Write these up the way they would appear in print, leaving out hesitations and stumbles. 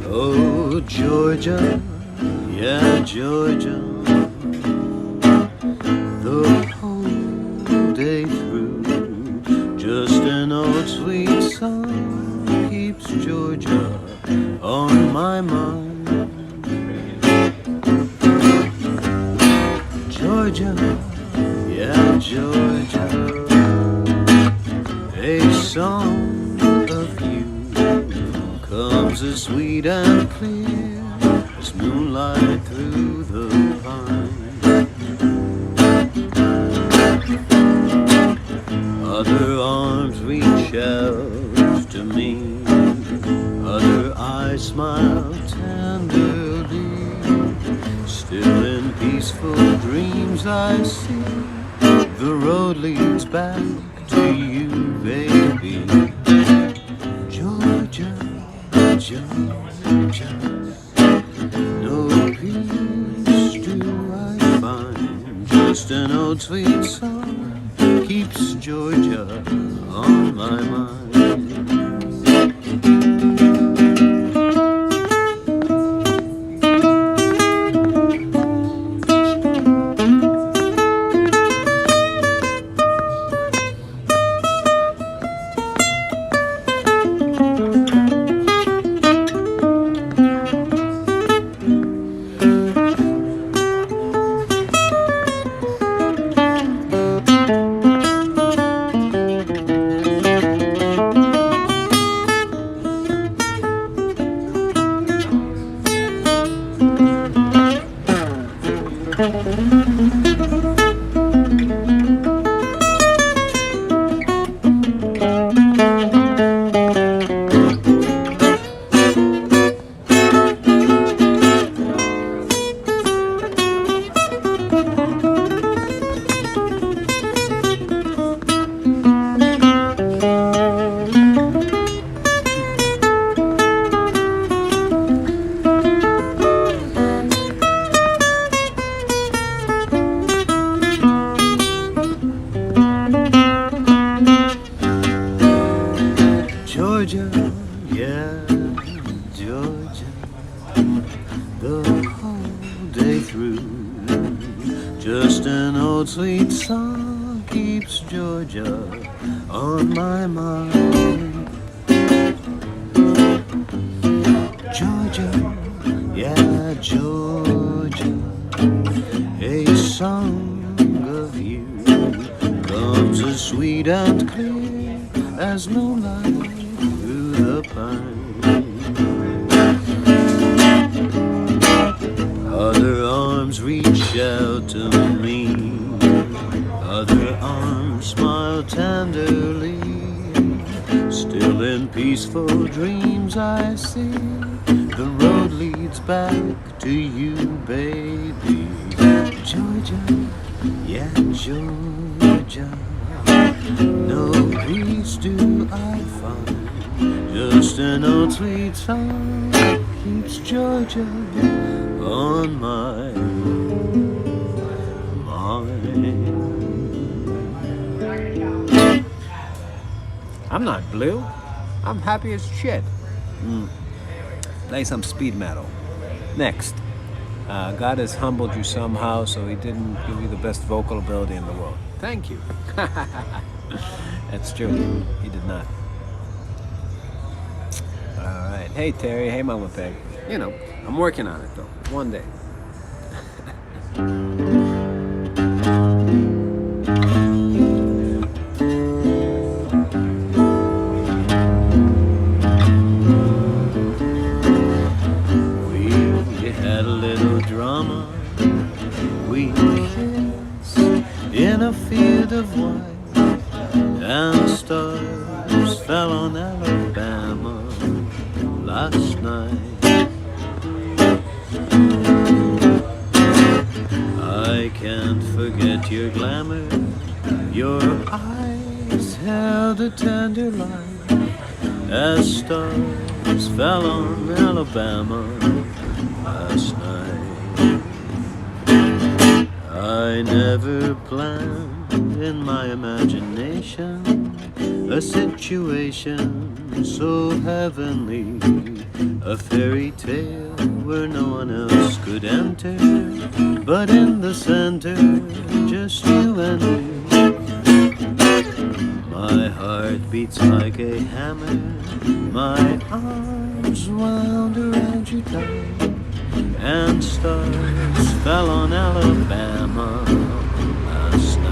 Oh, Georgia, yeah, Georgia, the whole day through, just an old sweet song keeps Georgia on my mind. Georgia, yeah, Georgia, a song of you comes as sweet and clear as moonlight through the pine. Other arms reach out to me, other eyes smile tenderly. Still in peaceful dreams I see the road leads back to you, baby. Georgia, Georgia, no peace do I find. Just an old sweet song keeps Georgia on my mind. Georgia, yeah, Georgia, the whole day through, just an old sweet song keeps Georgia on my mind. Georgia, yeah, Georgia, a song of you comes as sweet and clear as moonlight through the pine. Other arms reach out to me, other arms smile tenderly. Still in peaceful dreams I see the road leads back to you, baby. Georgia, yeah, Georgia, no peace do I find. Just an old sweet song keeps Georgia on my mind. I'm not blue. I'm happy as shit. Play some speed metal. Next. God has humbled you somehow, so he didn't give you the best vocal ability in the world. Thank you. That's true. He did not. All right. Hey, Terry. Hey, Mama Peg. You know, I'm working on it, though. One day. We had a little drama. We kissed in a field of white, and stars fell on Alabama last night. I can't forget your glamour. Your eyes held a tender light as stars fell on Alabama last night. I never planned in my imagination a situation so heavenly, a fairy tale where no one else could enter, but in the center, just you and me. My heart beats like a hammer, my arms wound around you tight, and stars fell on Alabama last night.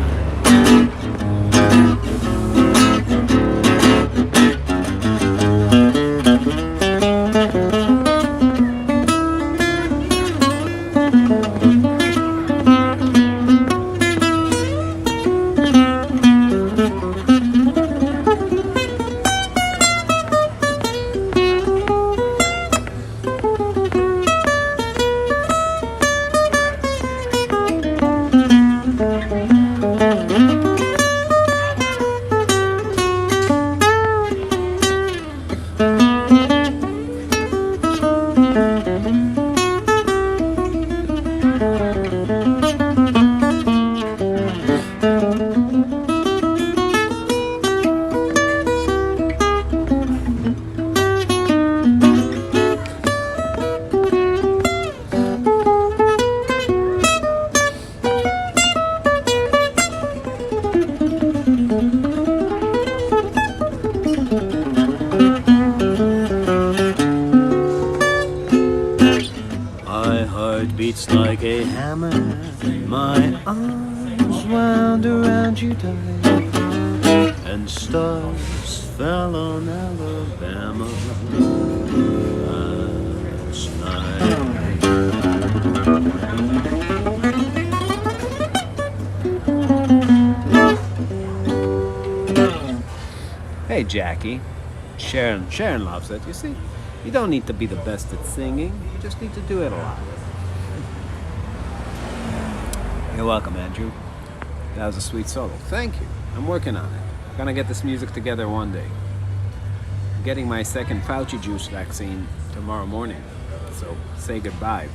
Beats like a hammer, my arms wound around you tight, and stars fell on Alabama last night. Hey, Jackie. Sharon loves it. You see, you don't need to be the best at singing. You just need to do it a lot. You're welcome, Andrew. That was a sweet solo. Thank you. I'm working on it. I'm gonna get this music together one day. I'm getting my second Fauci juice vaccine tomorrow morning. So say goodbye.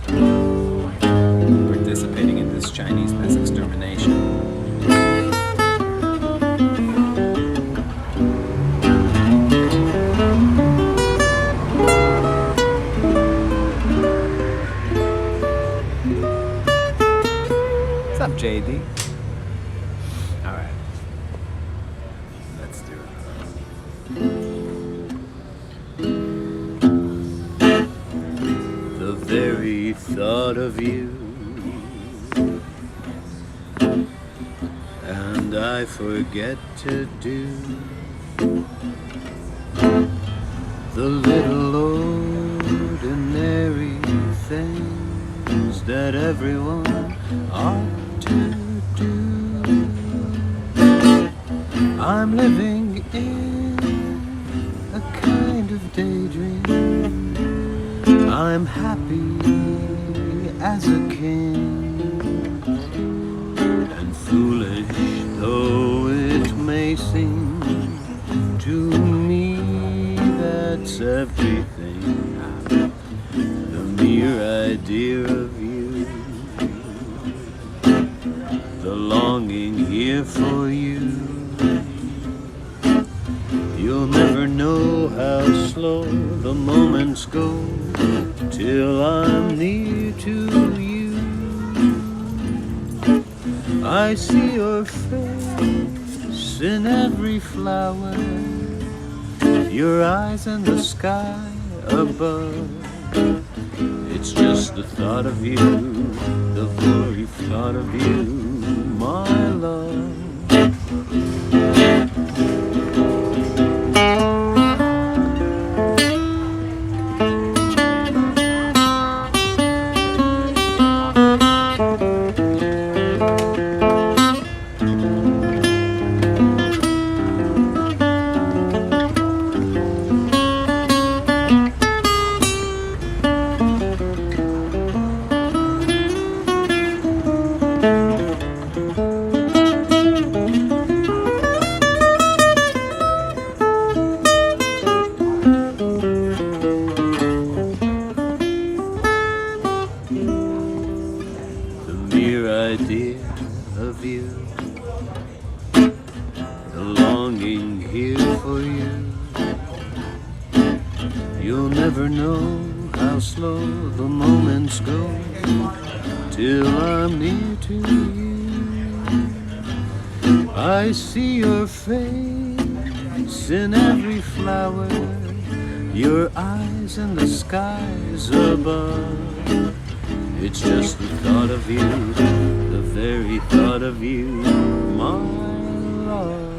Participating in this Chinese mass extermination. What's up, JD? All right. Let's do it. The very thought of you, and I forget to do the little ordinary things that everyone ought to do. I'm living in a kind of daydream. I'm happy as a king, and foolish though it may seem to me, that's everything. The mere idea of you, the longing here for you. You'll never know how slow the moments go till I'm near to you. I see your face in every flower, your eyes in the sky above. It's just the thought of you, the very thought of you, my love. the longing here for you. You'll never know how slow the moments go till I'm near to you. I see your face in every flower, your eyes in the skies above. It's just the thought of you, the very thought of you, my love.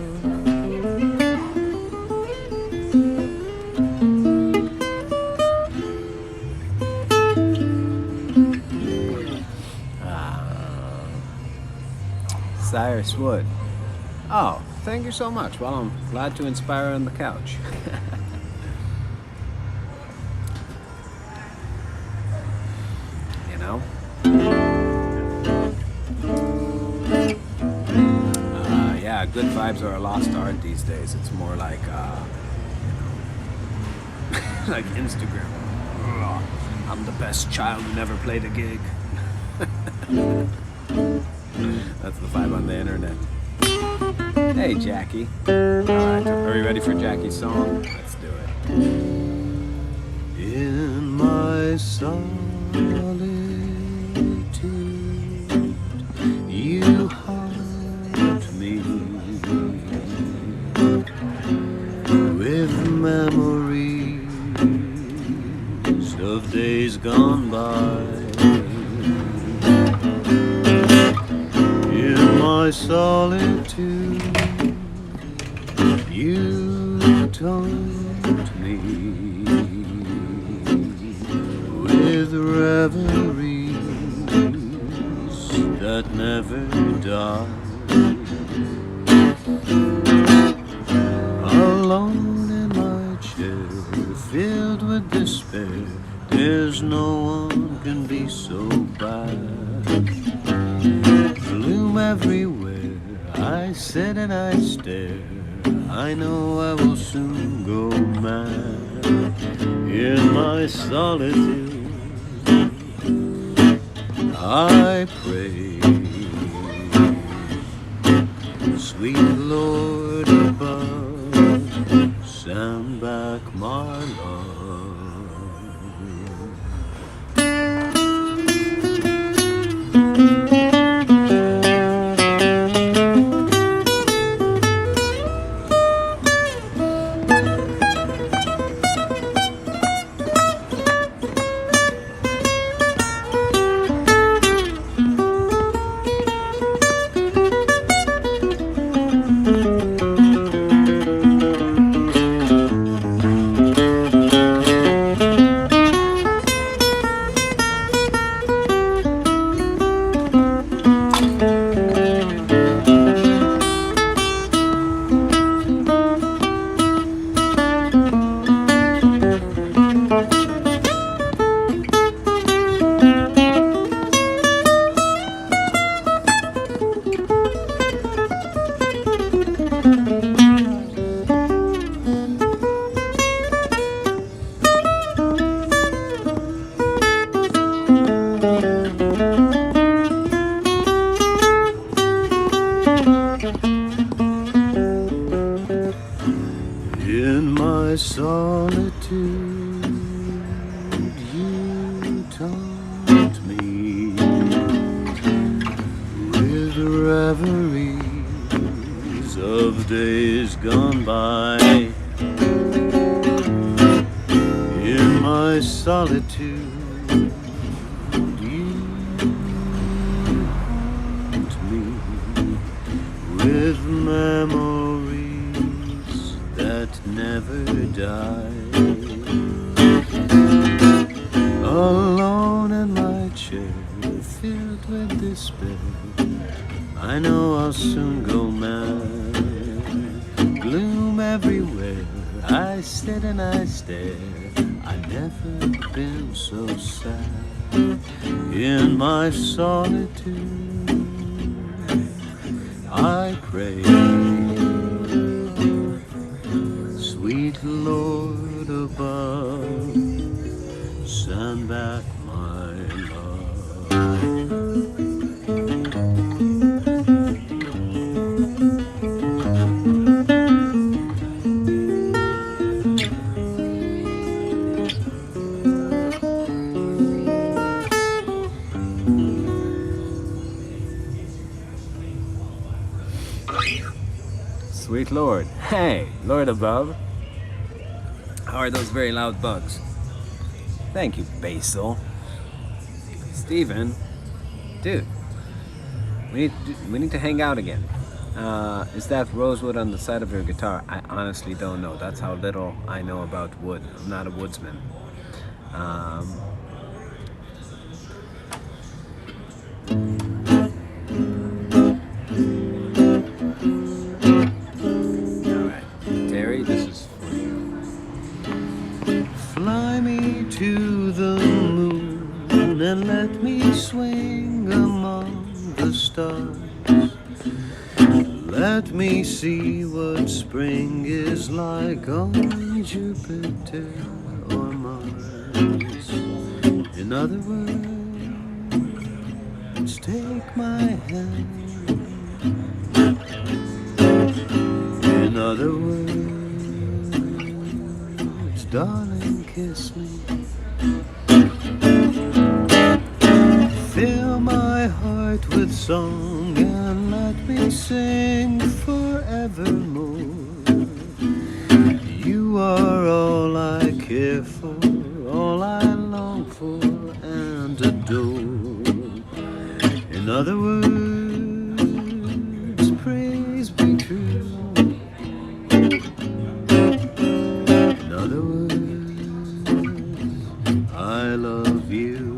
Cyrus Wood. Oh, thank you so much. Well, I'm glad to inspire on the couch. You know? Yeah, good vibes are a lost art these days. It's more like, like Instagram. I'm the best child who never played a gig. That's the vibe on the internet. Hey, Jackie. Alright, are you ready for Jackie's song? Let's do it. In my solitude, you haunt me with memories of days gone by. In my solitude, you taunt me with reveries that never die. Alone in my chair, filled with despair, there's no one can be so bad. Gloom everywhere, I sit and I stare, I know I will soon go mad. In my solitude, I pray, sweet Lord above, send back my love. In my solitude, you taunt me with reveries of days gone by. In my solitude, you haunt me with memories that never die. Alone in my chair, filled with despair, I know I'll soon go mad. Gloom everywhere, I sit and I stare, I've never been so sad. In my solitude, I pray, sweet Lord above, send back my love. Sweet Lord. Hey, Lord above. How are those very loud bugs? Thank you, Basil. Steven. Dude. We need to hang out again. Is that rosewood on the side of your guitar? I honestly don't know. That's how little I know about wood. I'm not a woodsman. Alright. Terry, this is for you. Fly me to the moon and let me swing among the stars. Let me see what spring is like on Jupiter or Mars. In other words, take my hand. In other words, darling, kiss me. Fill my heart with song and let me sing forevermore. You are all I care for, all I long for and adore. In other words, praise be true. In other words, I love you.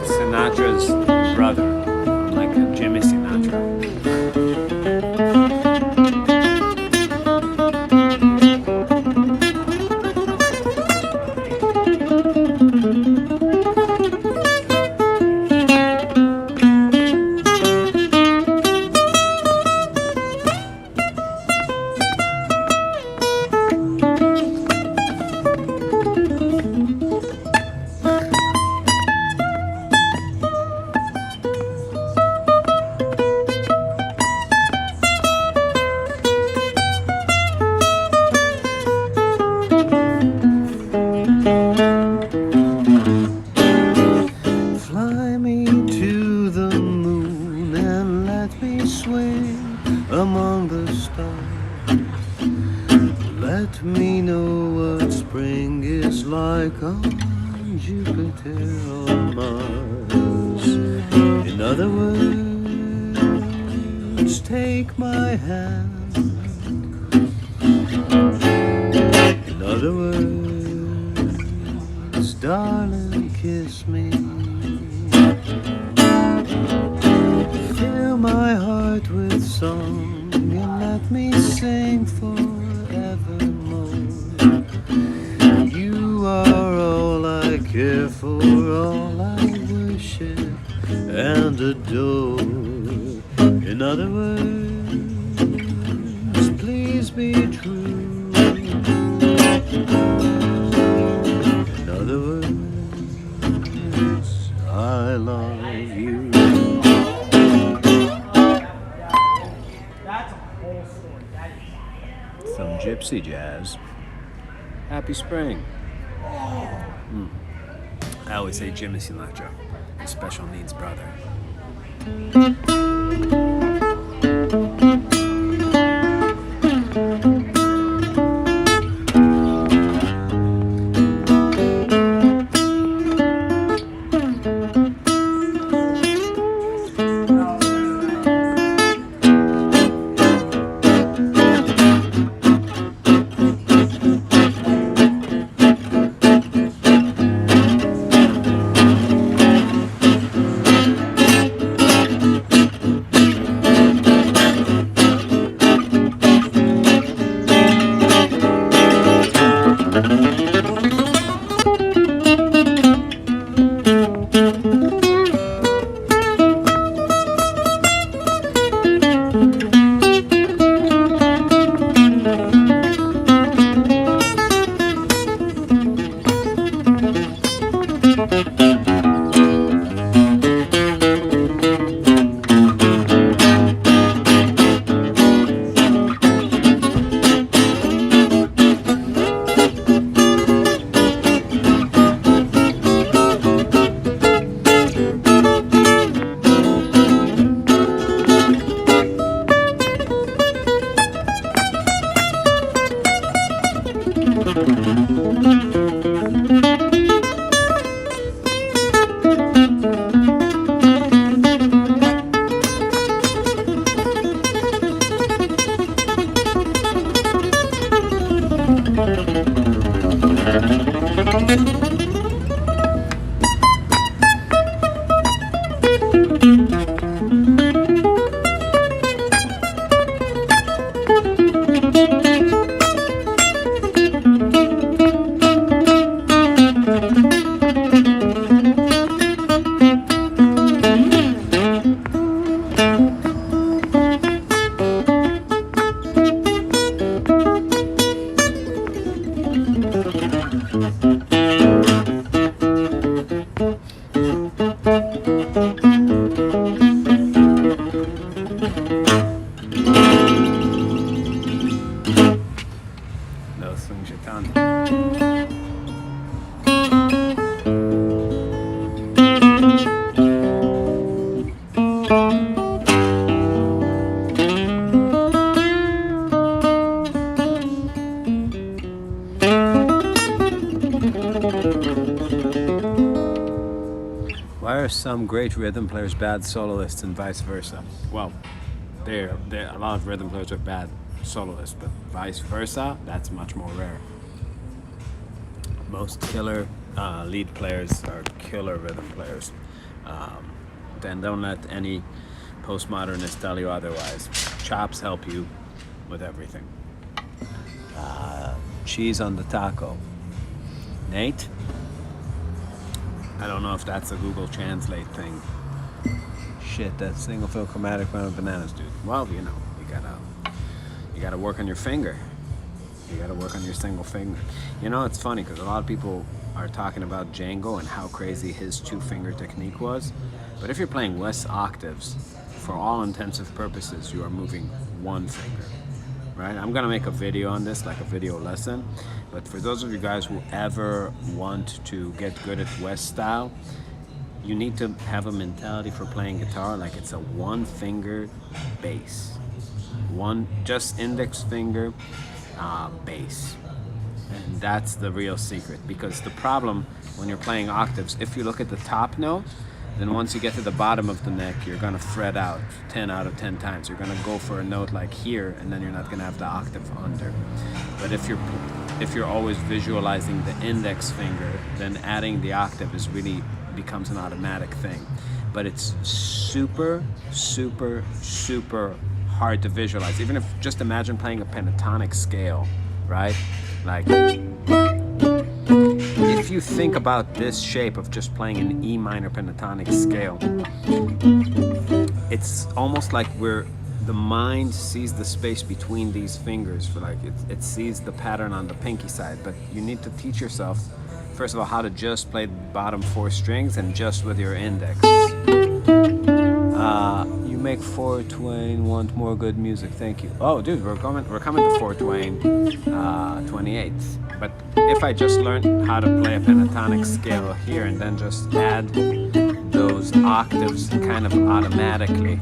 Sinatra's brother, like Jimmy Sinatra. Among the stars, let me know what spring is like on Jupiter or Mars. In other words, take my hand. In other words, darling, kiss me. Fill my heart with song and let me sing forevermore. You are all I care for, all I worship and adore. In other words, please be true. In other words, I love you. Some gypsy jazz. Happy spring. I always say Jimmy Sinatra, the special needs brother. Why are some great rhythm players bad soloists and vice versa? Well, there a lot of rhythm players are bad soloists, but vice versa, that's much more rare. Most killer lead players are killer rhythm players. Then don't let any postmodernist tell you otherwise. Chops help you with everything. Cheese on the taco. Nate? I don't know if that's a Google Translate thing. Shit, that's single fill chromatic round of bananas, dude. Well, you know, you gotta work on your finger. You gotta work on your single finger. You know, it's funny because a lot of people are talking about Django and how crazy his two-finger technique was. But if you're playing less octaves, for all intensive purposes, you are moving one finger. Right? I'm gonna make a video on this, like a video lesson. But for those of you guys who ever want to get good at West style, you need to have a mentality for playing guitar like it's a one-finger bass. Just index finger bass. And that's the real secret, because the problem when you're playing octaves, if you look at the top note, then once you get to the bottom of the neck, you're gonna fret out 10 out of 10 times. You're gonna go for a note like here, and then you're not gonna have the octave under. But if you're always visualizing the index finger, then adding the octave becomes an automatic thing. But it's super, super, super hard to visualize. Even if, just imagine playing a pentatonic scale, right? Like, if you think about this shape of just playing an E minor pentatonic scale, it's almost like the mind sees the space between these fingers, for like it sees the pattern on the pinky side. But you need to teach yourself, first of all, how to just play the bottom 4 strings and just with your index. You make Fort Twain want more good music. Thank you. Oh, dude, we're coming to Fort Twain 2019. 28th. But if I just learned how to play a pentatonic scale here and then just add those octaves kind of automatically,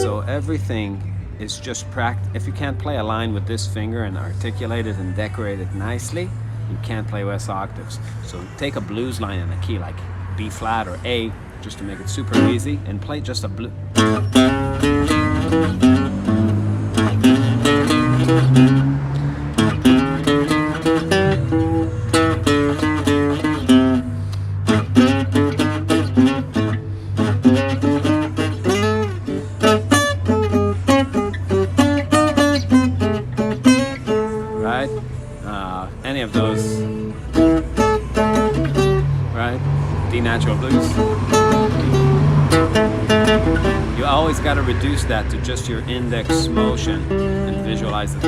so everything is just if you can't play a line with this finger and articulate it and decorate it nicely, you can't play West octaves. So take a blues line in a key like B flat or A, just to make it super easy, and play just a blues. Right? Any of those. Right? D natural blues. You always got to reduce that to just your index motion and visualize it.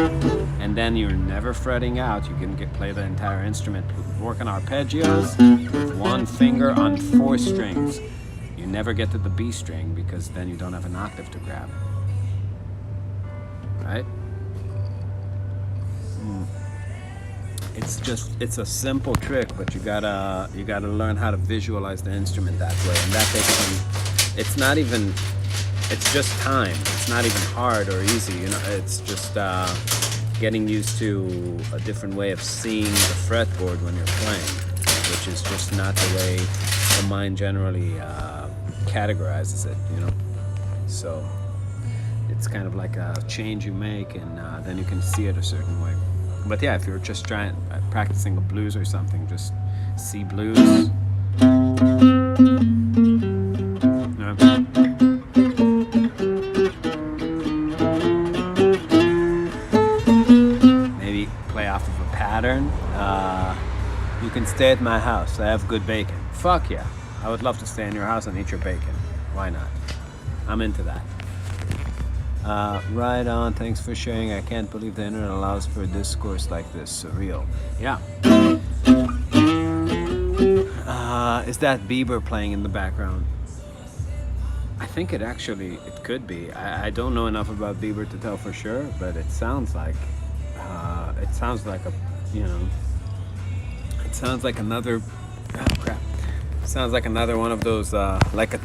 And then you're never fretting out. You can play the entire instrument. Work on arpeggios with one finger on 4 strings. You never get to the B string because then you don't have an octave to grab. Right? It's a simple trick, but you gotta learn how to visualize the instrument that way, and that takes some. It's just time. It's not even hard or easy, you know. It's just getting used to a different way of seeing the fretboard when you're playing, which is just not the way the mind generally categorizes it, you know. So it's kind of like a change you make, and then you can see it a certain way. But yeah, if you're just practicing a blues or something, just C blues. Maybe play off of a pattern. You can stay at my house. I have good bacon. Fuck yeah. I would love to stay in your house and eat your bacon. Why not? I'm into that. Right on, thanks for sharing. I can't believe the internet allows for a discourse like this. Surreal. Yeah. Is that Bieber playing in the background? I think it could be. I don't know enough about Bieber to tell for sure, but it sounds like another, crap. Sounds like another one of those, like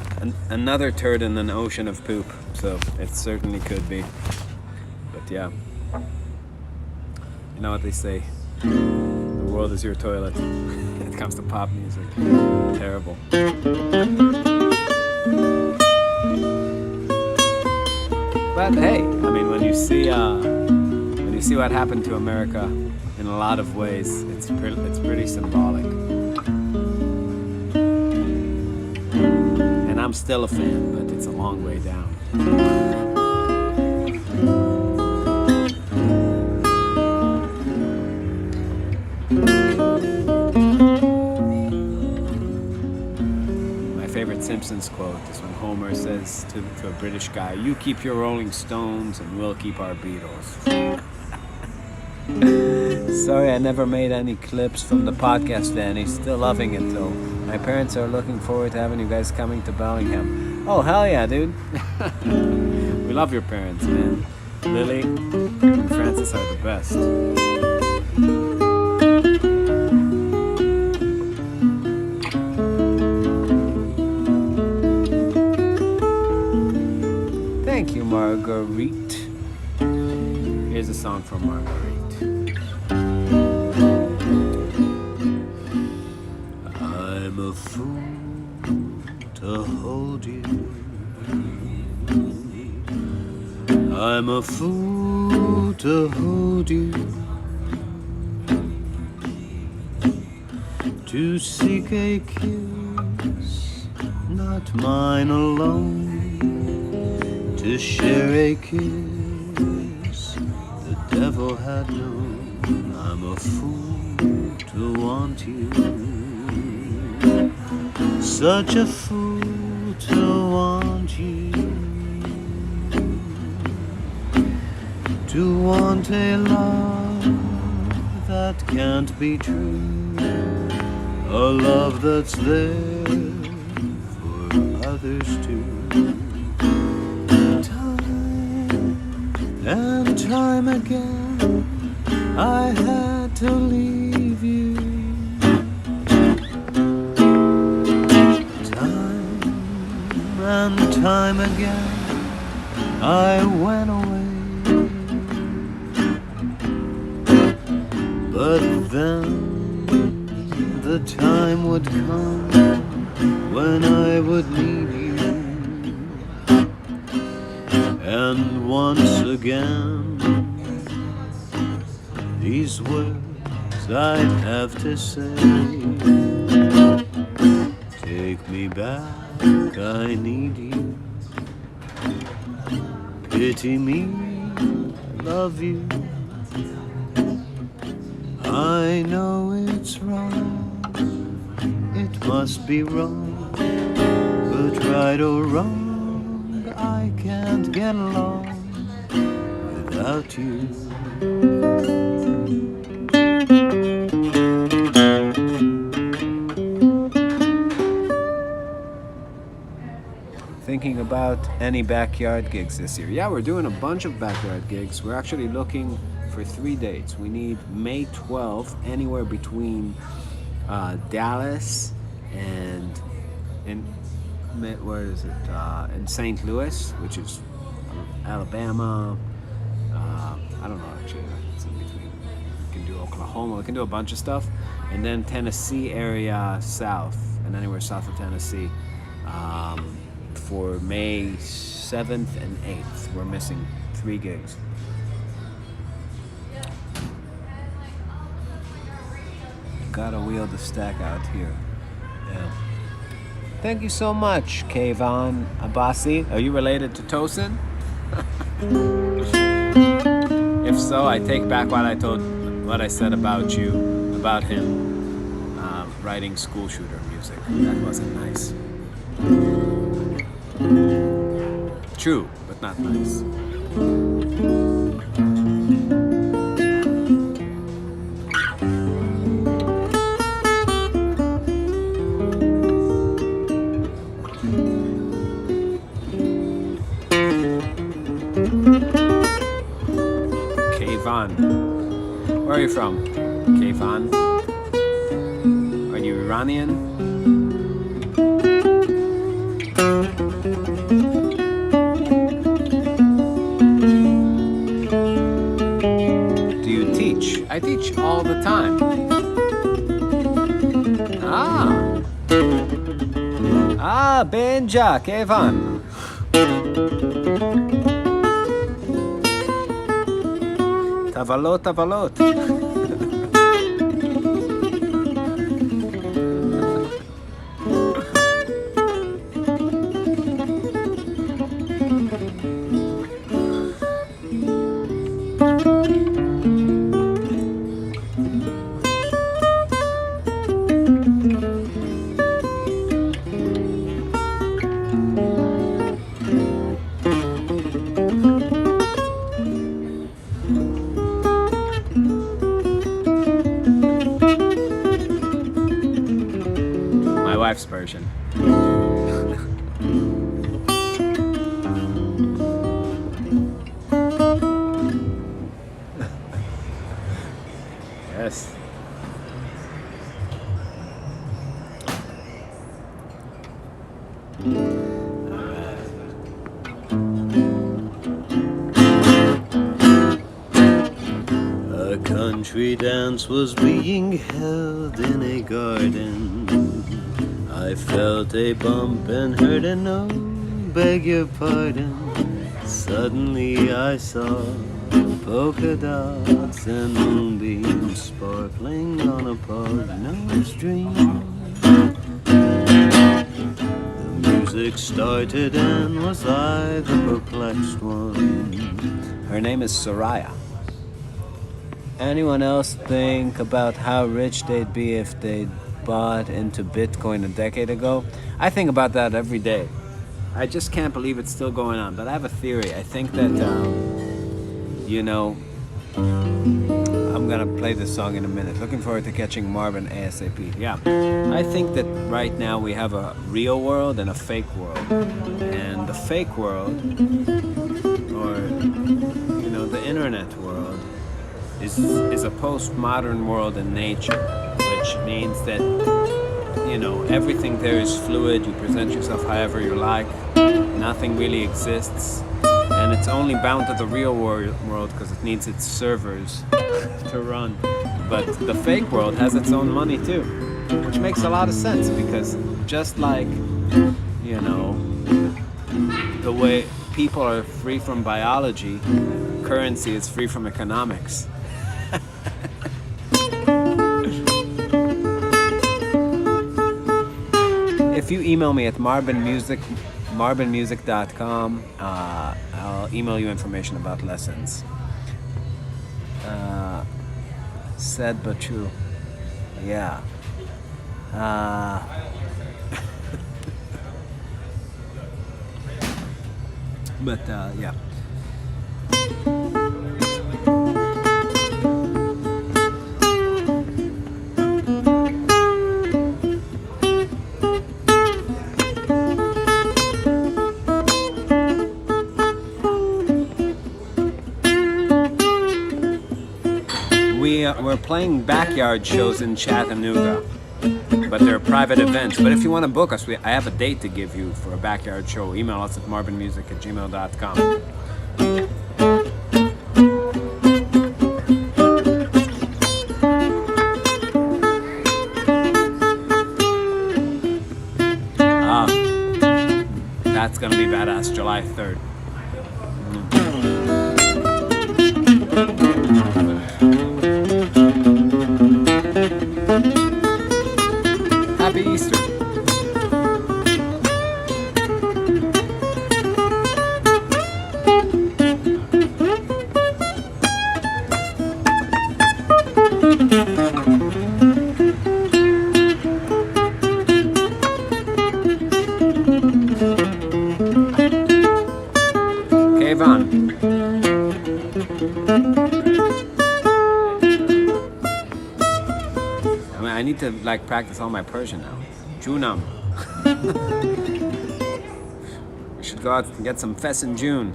another turd in an ocean of poop. So it certainly could be. But yeah, you know what they say, the world is your toilet when it comes to pop music. Terrible. But hey, I mean, when you see what happened to America in a lot of ways, it's pretty symbolic. And I'm still a fan, but it's a long way down. My favorite Simpsons quote is when Homer says to a British guy, "You keep your Rolling Stones and we'll keep our Beatles." Sorry I never made any clips from the podcast, Danny. Still loving it though. My parents are looking forward to having you guys coming to Bellingham. Oh, hell yeah, dude. We love your parents, man. Lily and Francis are the best. Thank you, Marguerite. Here's a song from Marguerite. I'm a fool to hold you. I'm a fool to hold you. To seek a kiss, not mine alone. To share a kiss the devil had known. I'm a fool to want you. Such a fool to want you. To want a love that can't be true. A love that's there for others too. Time and time again I had to leave you. Time and time again I went away, but then the time would come when I would need you, and once again these words I'd have to say. Take me back, I need you. Pity me, I love you. I know it's wrong, it must be wrong, but right or wrong, I can't get along without you. Thinking about any backyard gigs this year. Yeah, we're doing a bunch of backyard gigs. We're actually looking for 3 dates. We need May 12th, anywhere between Dallas and where is it? In St. Louis, which is Alabama. I don't know actually. It's in between. We can do Oklahoma. We can do a bunch of stuff, and then Tennessee area south, and anywhere south of Tennessee. For May 7th and 8th. We're missing 3 gigs. Gotta wheel the stack out here. Yeah. Thank you so much, Kayvon Abbasi. Are you related to Tosin? If so, I take back what I said about him writing school shooter music. That wasn't nice. True, but not nice. Kayvon. Where are you from? Kayvon? Are you Iranian? I teach all the time. Benja, Kayvon. Tavalot. Version. Yes. A country dance was being held in a garden. I felt a bump and heard a no, beg your pardon. Suddenly I saw polka dots and moonbeams sparkling on a pug-nosed dream. The music started and was I the perplexed one? Her name is Soraya. Anyone else think about how rich they'd be if they'd bought into Bitcoin a decade ago? I think about that every day. I just can't believe it's still going on. But I have a theory. I think that, I'm going to play this song in a minute. Looking forward to catching Marvin ASAP. Yeah. I think that right now we have a real world and a fake world. And the fake world, or, the internet world, is a postmodern world in nature, which means that everything there is fluid. You present yourself however you like. Nothing really exists, and it's only bound to the real world because it needs its servers to run. But the fake world has its own money too, which makes a lot of sense because just like the way people are free from biology, currency is free from economics. If you email me at marbinmusic.com, I'll email you information about lessons. Said but true. Yeah. But yeah. We're playing backyard shows in Chattanooga, but they're private events. But if you want to book us, I have a date to give you for a backyard show. Email us at marbinmusic@gmail.com. That's gonna be badass, July 3rd. Happy Easter. Kayvon. I need to practice all my Persian now. Junam. We should go out and get some fess in June.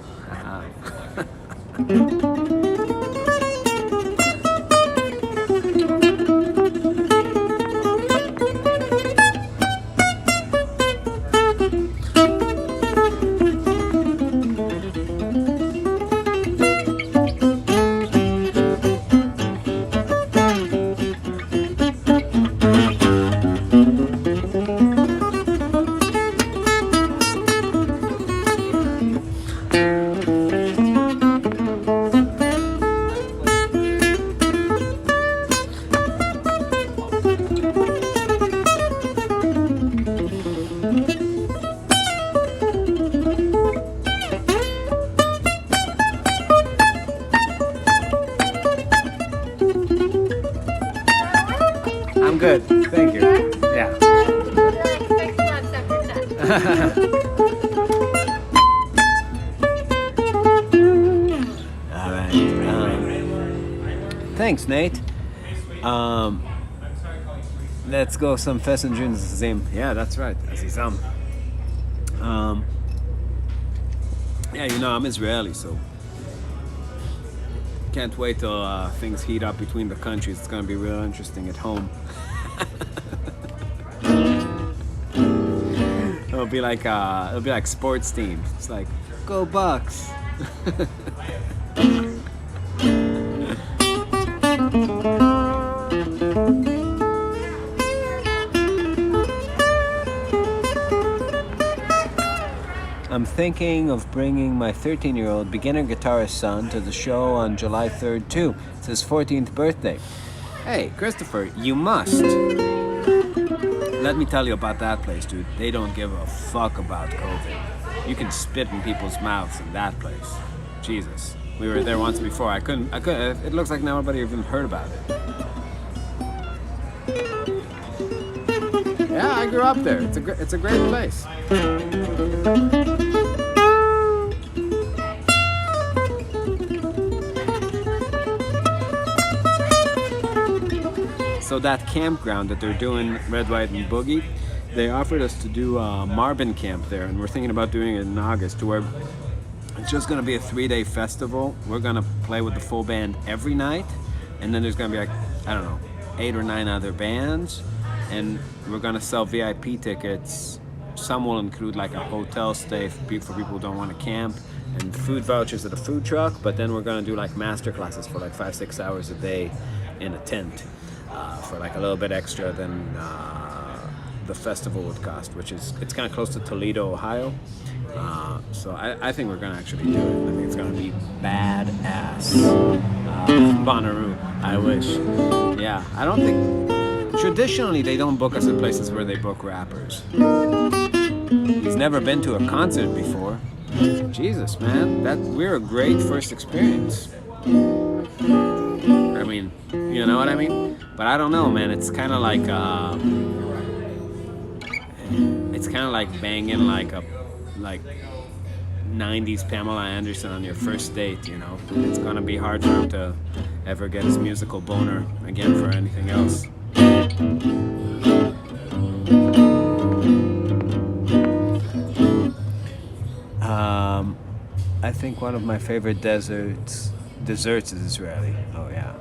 I'm good, thank you. Yeah. All right. Thanks, Nate. Let's go some fess and June Zim. Yeah, that's right. Azizam. Yeah, I'm Israeli, so can't wait till things heat up between the countries. It's gonna be real interesting at home. It'll be like sports teams. It's like, go Bucks. I'm thinking of bringing my 13-year-old beginner guitarist son to the show on July 3rd too. It's his 14th birthday. Hey, Christopher, you must. Let me tell you about that place, dude. They don't give a fuck about COVID. You can spit in people's mouths in that place. Jesus. We were there once before. I couldn't. It looks like nobody even heard about it. Yeah, I grew up there. It's a great place. So that campground that they're doing Red, White, and Boogie, they offered us to do Marbin Camp there, and we're thinking about doing it in August, to where it's just going to be a 3-day festival. We're going to play with the full band every night, and then there's gonna be like, I don't know, 8 or 9 other bands, and we're gonna sell VIP tickets. Some will include like a hotel stay for people who don't want to camp, and food vouchers at a food truck. But then we're gonna do like master classes for like 5-6 hours a day in a tent for like a little bit extra than the festival would cost, which is, it's kind of close to Toledo, Ohio. So I think we're gonna actually do it. I think it's gonna be badass. Bonnaroo, I wish. Yeah, I don't think, traditionally they don't book us in places where they book rappers. He's never been to a concert before. Jesus, man, we're a great first experience. I mean, you know what I mean? But I don't know, man. It's kind of like banging like 90s Pamela Anderson on your first date. You know, it's gonna be hard for him to ever get his musical boner again for anything else. I think one of my favorite desserts is Israeli. Oh yeah.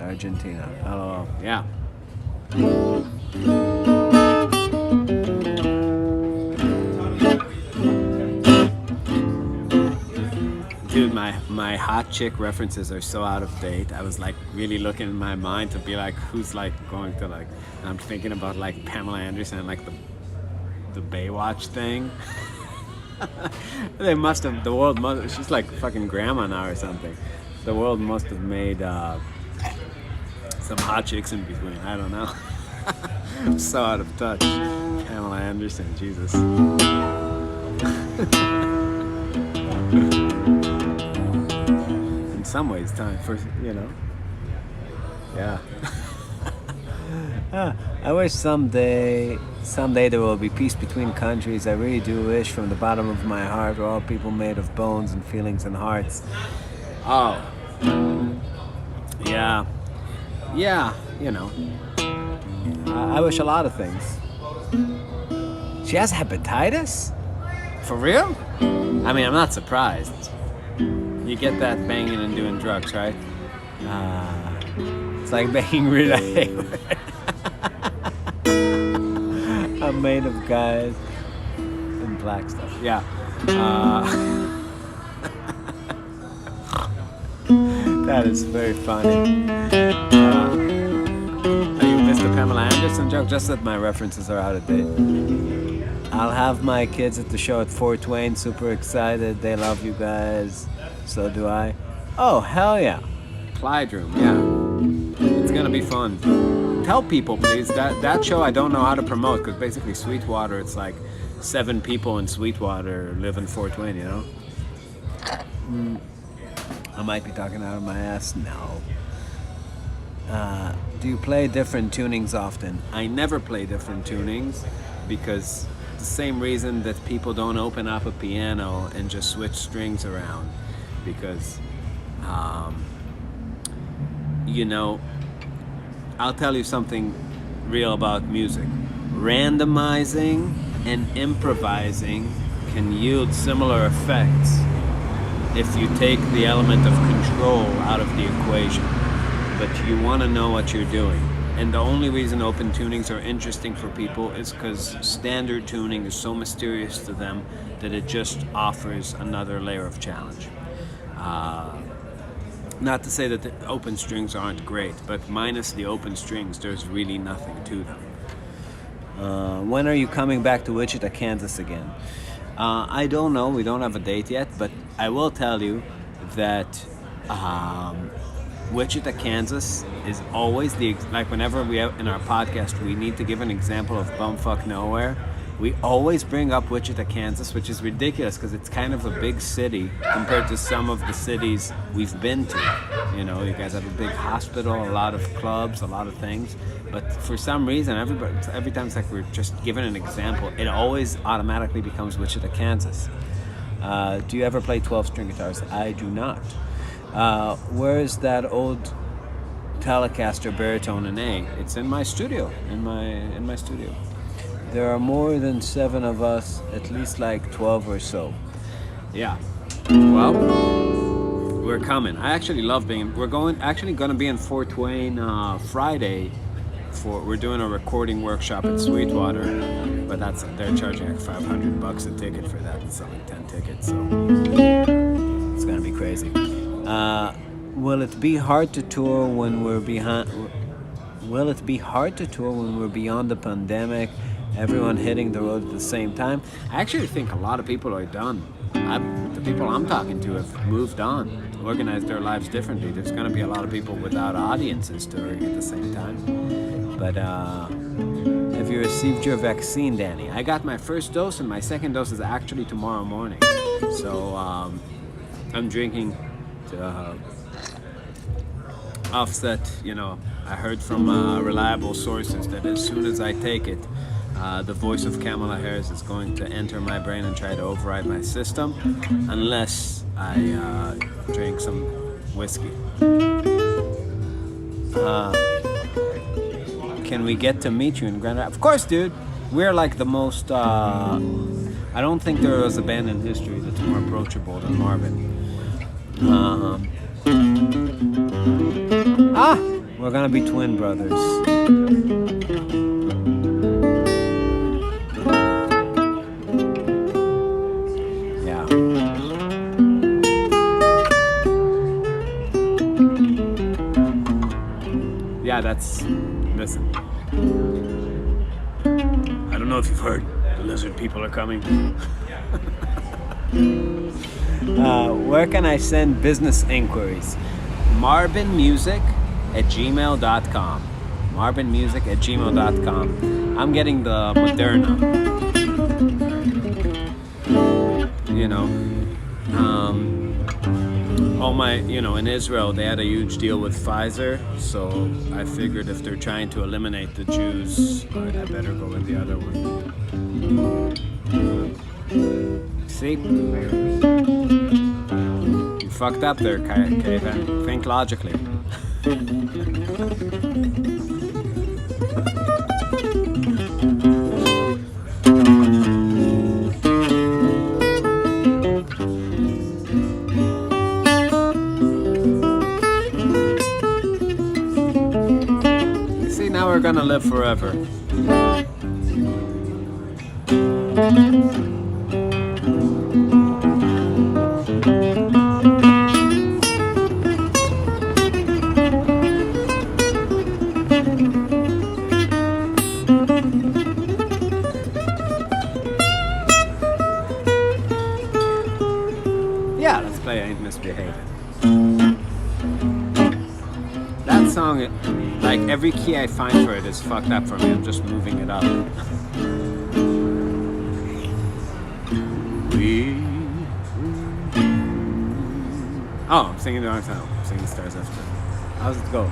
Argentina. Oh yeah. Dude, my hot chick references are so out of date. I was like really looking in my mind to be like, who's like going to like, and I'm thinking about like Pamela Anderson and like the Baywatch thing. They must have, the world must, she's like fucking grandma now or something. The world must have made some hot chicks in between. I don't know. I'm so out of touch. Pamela Anderson, Jesus. In some ways, time for, you know. Yeah. I wish someday there will be peace between countries. I really do wish from the bottom of my heart, we're all people made of bones and feelings and hearts. Oh. Yeah. Yeah, you know. I wish a lot of things. She has hepatitis? For real? I mean, I'm not surprised. You get that banging and doing drugs, right? It's like banging relay. I'm made of guys and black stuff. Yeah. That is very funny. You missed the Pamela Anderson joke? Just that my references are out of date. I'll have my kids at the show at Fort Wayne. Super excited. They love you guys. So do I. Oh, hell yeah. Clyde Room, yeah. It's gonna be fun. Tell people, please. That show I don't know how to promote, because basically Sweetwater, it's like 7 people in Sweetwater live in Fort Wayne, you know? I might be talking out of my ass now. Do you play different tunings often? I never play different tunings, because the same reason that people don't open up a piano and just switch strings around, because you know, I'll tell you something real about music. Randomizing and improvising can yield similar effects if you take the element of control out of the equation. But you want to know what you're doing. And the only reason open tunings are interesting for people is because standard tuning is so mysterious to them that it just offers another layer of challenge. Not to say that the open strings aren't great, but minus the open strings, there's really nothing to them. When are you coming back to Wichita, Kansas again? I don't know. We don't have a date yet, but I will tell you that Wichita, Kansas is always like whenever we have in our podcast, we need to give an example of bumfuck nowhere. We always bring up Wichita, Kansas, which is ridiculous because it's kind of a big city compared to some of the cities we've been to. You know, you guys have a big hospital, a lot of clubs, a lot of things. But for some reason, every time it's like we're just given an example, it always automatically becomes Wichita, Kansas. Do you ever play 12-string guitars? I do not. Where is that old Telecaster baritone in A? It's in my studio. In my studio. There are more than 7 of us, at least like 12 or so. Yeah. Well, we're coming. I actually love being. We're gonna be in Fort Wayne Friday. We're doing a recording workshop at Sweetwater, but they're charging like $500 a ticket for that, and selling 10 tickets. So it's gonna be crazy. Will it be hard to tour when we're behind? Will it be hard to tour when we're beyond the pandemic? Everyone hitting the road at the same time. I actually think a lot of people are done. The people I'm talking to have moved on, organized their lives differently. There's going to be a lot of people without audiences touring at the same time. But have you received your vaccine, Danny? I got my first dose, and my second dose is actually tomorrow morning. So I'm drinking to offset. I heard from reliable sources that as soon as I take it, the voice of Kamala Harris is going to enter my brain and try to override my system, unless I drink some whiskey. Can we get to meet you in Grand Rapids? Of course, dude. We're like the most. I don't think there was a band in history that's more approachable than Marvin. We're gonna be twin brothers. Yeah, listen. I don't know if you've heard, the lizard people are coming. Where can I send business inquiries? marvinmusic@gmail.com. marvinmusic@gmail.com. I'm getting the Moderna. In Israel, they had a huge deal with Pfizer, so I figured if they're trying to eliminate the Jews, I better go with the other one. See? You fucked up there, Kevin. Think logically. We're gonna live forever. Yeah, let's play I Ain't Misbehaving. That song, like every key I find for it is fucked up for me. I'm just moving it up. I'm singing the wrong song. I'm singing Stars After. How's it go?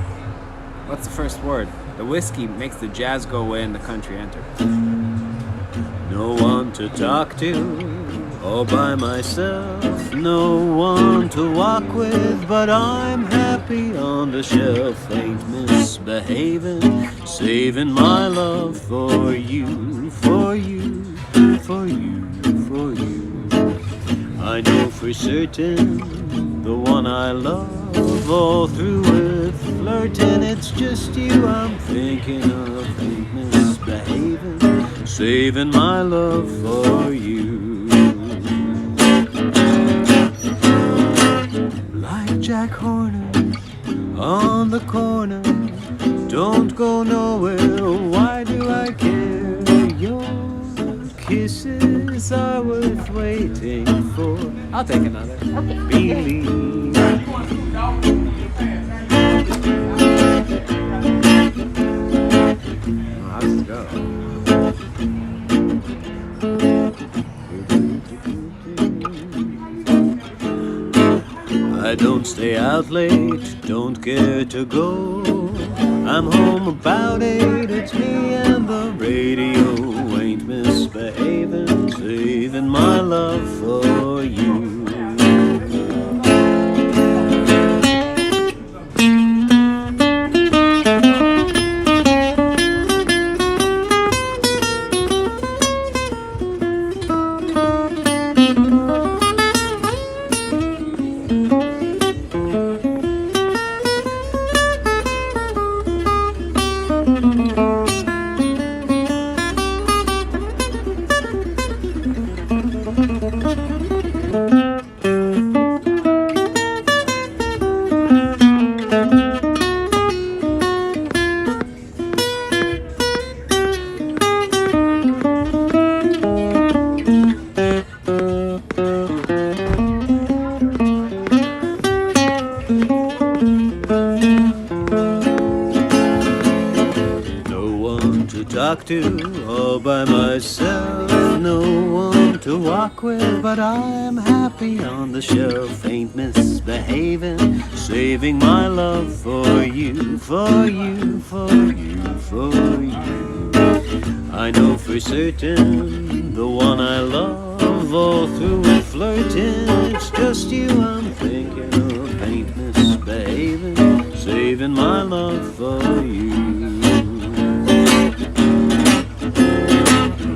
What's the first word? The whiskey makes the jazz go away and the country enter. No one to talk to, all by myself. No one to walk with, but I'm happy on the shelf. Ain't misbehaving, saving my love for you, for you, for you, for you. I know for certain the one I love, all through with flirting. It's just you I'm thinking of. Ain't misbehaving, saving my love for you. Like Jack Horner on the corner, don't go nowhere, why do I care? Your kisses are worth waiting for. I'll take another. Believe. How's it go? I don't stay out late, don't care to go. I'm home about 8, it's me and the radio. Ain't misbehaving, saving my love for you. talk to, all by myself. No one to walk with, but I'm happy on the shelf. Ain't misbehaving, saving my love for you, for you, for you, for you. I know for certain the one I love, all through with flirting. It's just you I'm thinking of. Ain't misbehaving, saving my love for you.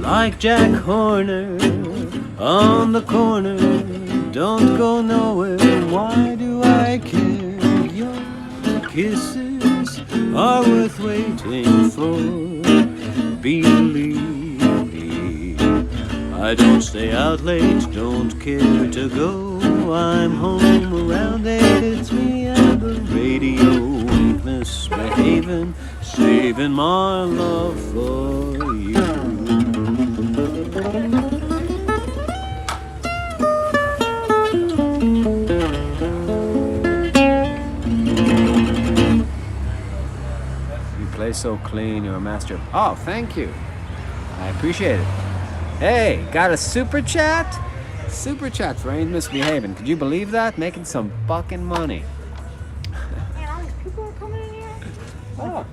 Like Jack Horner on the corner, don't go nowhere. Why do I care? Your kisses are worth waiting for. Believe me, I don't stay out late, don't care to go. I'm home around 8, it's me and the radio. Ain't misbehaving, saving my love for you. You play so clean, you're a master. Oh, thank you. I appreciate it. Hey, got a super chat? Super chat for Ain't Misbehaving. Could you believe that? Making some fucking money. Man, all these people are coming in here. Oh,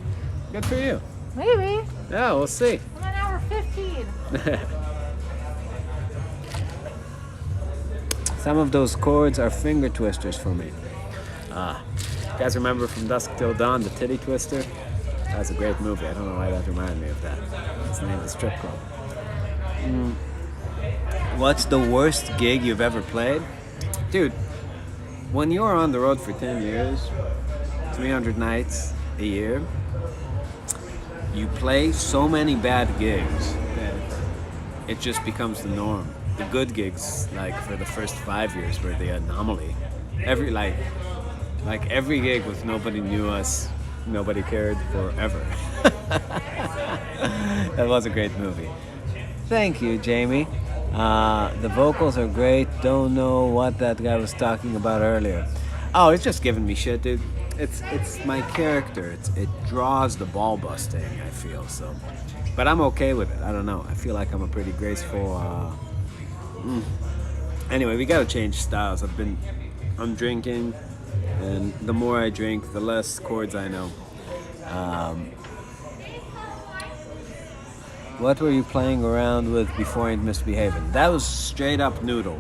good for you. Maybe. Yeah, we'll see. I'm at hour 15. Some of those chords are finger twisters for me. You guys remember From Dusk Till Dawn, the Titty Twister? That's a great movie. I don't know why that reminded me of that. It's the name of the strip club. What's the worst gig you've ever played? Dude, when you're on the road for 10 years, 300 nights a year, you play so many bad gigs that it just becomes the norm. The good gigs, like for the first 5 years, were the anomaly. Every gig with nobody knew us, nobody cared forever. That was a great movie. Thank you, Jamie. The vocals are great. Don't know what that guy was talking about earlier. Oh, it's just giving me shit, dude. It's my character. It draws the ball busting, I feel so. But I'm okay with it. I don't know. I feel like I'm a pretty graceful. Anyway, we gotta change styles. I'm drinking, and the more I drink, the less chords I know. What were you playing around with before Ain't Misbehaving? That was straight up noodle.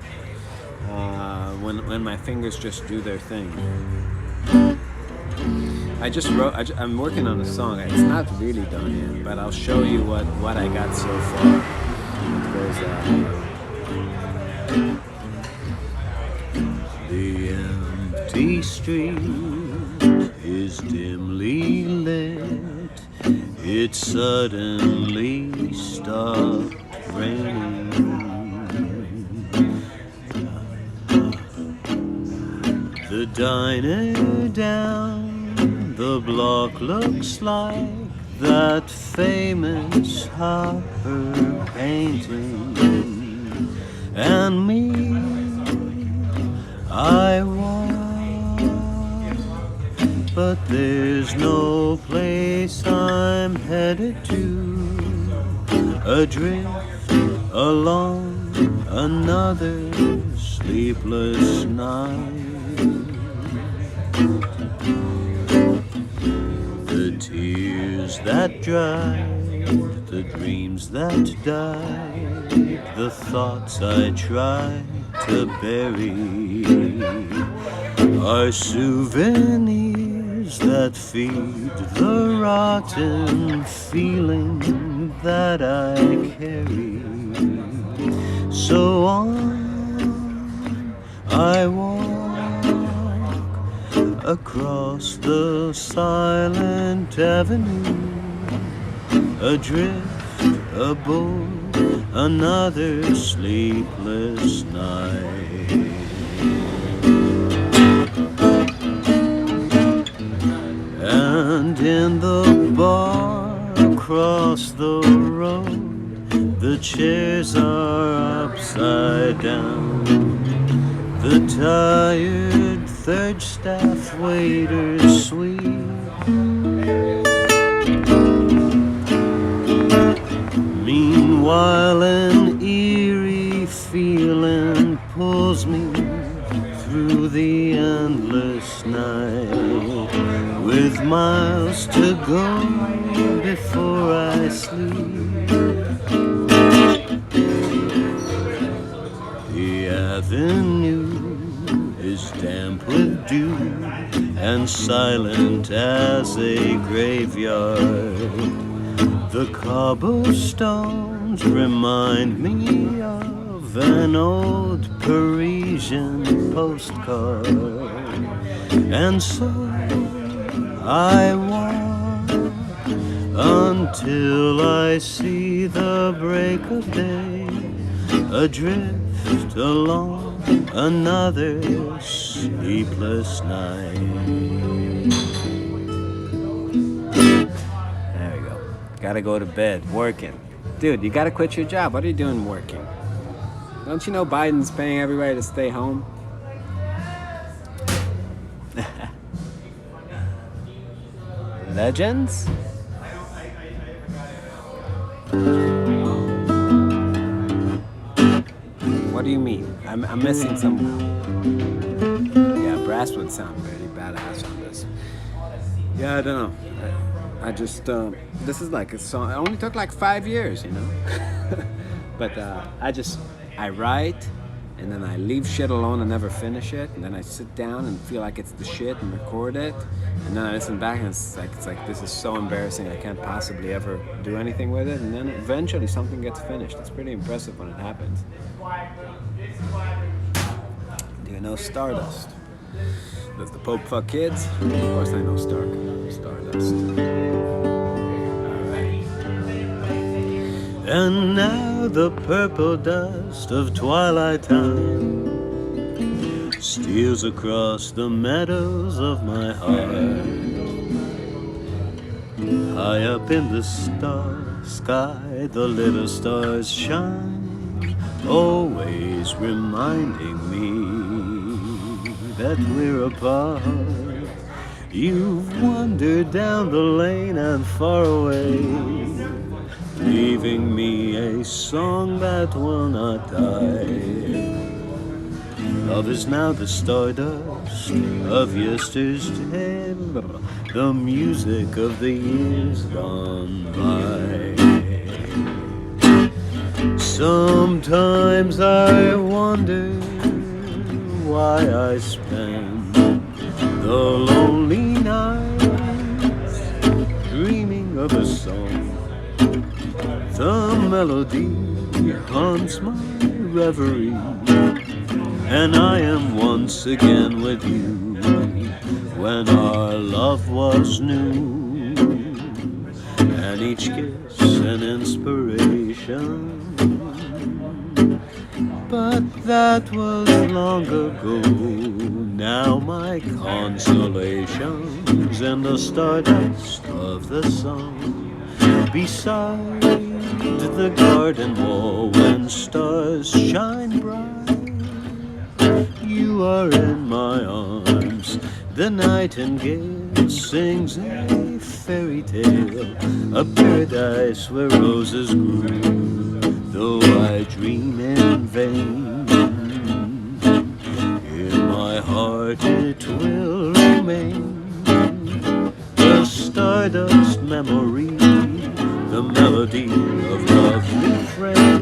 When my fingers just do their thing. I'm working on a song. It's not really done yet, but I'll show you what I got so far. It goes, The empty street is dimly lit. It suddenly stopped raining. The diner down the block looks like that famous Hopper painting. And me, I walk, but there's no place I'm headed to. Adrift along another sleepless night. The tears that dried, the dreams that died, the thoughts I tried to bury are souvenirs that feed the rotten feeling that I carry. So on I walk across the silent avenue, adrift aboard another sleepless night. And in the bar across the road, the chairs are upside down. The tired third staff waiters sweep while an eerie feeling pulls me through the endless night, with miles to go before I sleep. The avenue is damp with dew and silent as a graveyard. The cobblestones remind me of an old Parisian postcard, and so I walk until I see the break of day, adrift along another sleepless night. There we go. Gotta go to bed. Working. Dude, you gotta quit your job. What are you doing working? Don't you know Biden's paying everybody to stay home? Legends? What do you mean? I'm missing some. Yeah, brass would sound very badass on this. Yeah, I don't know. I just this is like a song. It only took like 5 years, you know. But I write, and then I leave shit alone and never finish it, and then I sit down and feel like it's the shit and record it, and then I listen back and it's like this is so embarrassing. I can't possibly ever do anything with it, and then eventually something gets finished. It's pretty impressive when it happens. Do you know Stardust? Does the Pope fuck kids? Of course I know Stardust. Alright. And now the purple dust of twilight time steals across the meadows of my heart. High up in the sky, the little stars shine, always reminding me that we're apart. You've wandered down the lane and far away, leaving me a song that will not die. Love is now the stardust of yesterday, the music of the years gone by. Sometimes I wonder why I spend the lonely nights dreaming of a song. The melody haunts my reverie, and I am once again with you when our love was new, and each kiss an inspiration. But that was long ago. Now my consolation's in the stardust of the sun, beside the garden wall when stars shine bright. You are in my arms. The nightingale sings a fairy tale, a paradise where roses grew, though I dream in vain. In my heart it will remain, the stardust memory, the melody of love's refrain.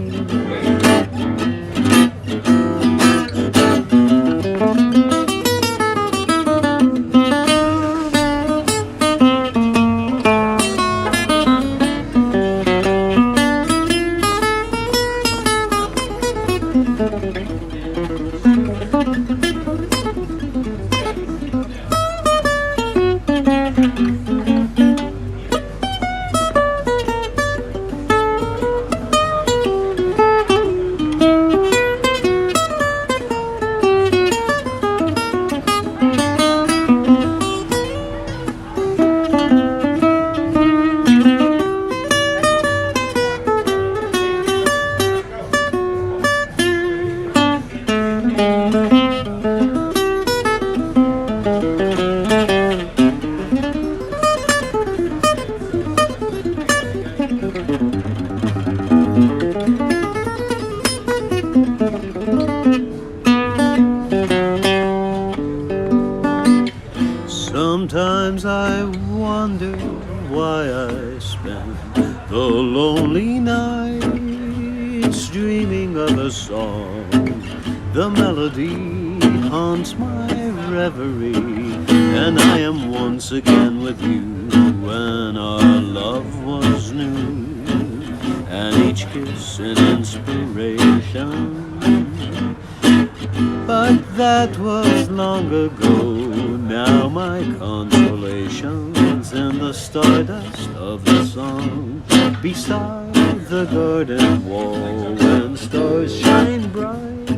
Sometimes I wonder why I spend the lonely nights dreaming of a song. The melody haunts my reverie, and I am once again with you when our love was new, and each kiss an inspiration. But that was long ago. Now my consolation's in the stardust of the song beside the garden wall. When stars shine bright,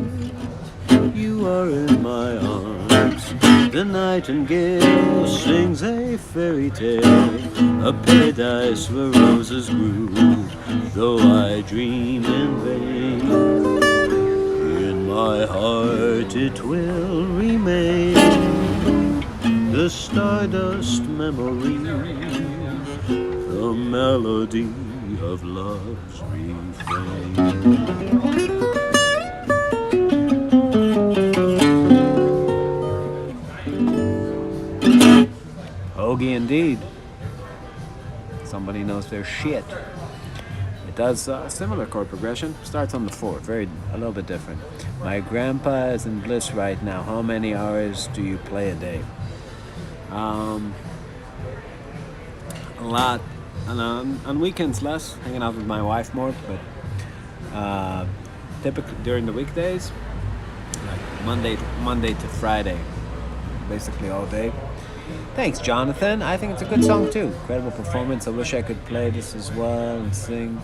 you are in my arms. The nightingale sings a fairy tale, a paradise where roses grew, though I dream in vain. In my heart it will remain, the stardust memory, the melody of love's refrain. Hoagie indeed. Somebody knows their shit. It does similar chord progression. Starts on the 4, a little bit different. My grandpa is in bliss right now. How many hours do you play a day? A lot. And on weekends less, hanging out with my wife more, but typically during the weekdays, like Monday to Friday, basically all day. Thanks, Jonathan. I think it's a good song too. Incredible performance. I wish I could play this as well and sing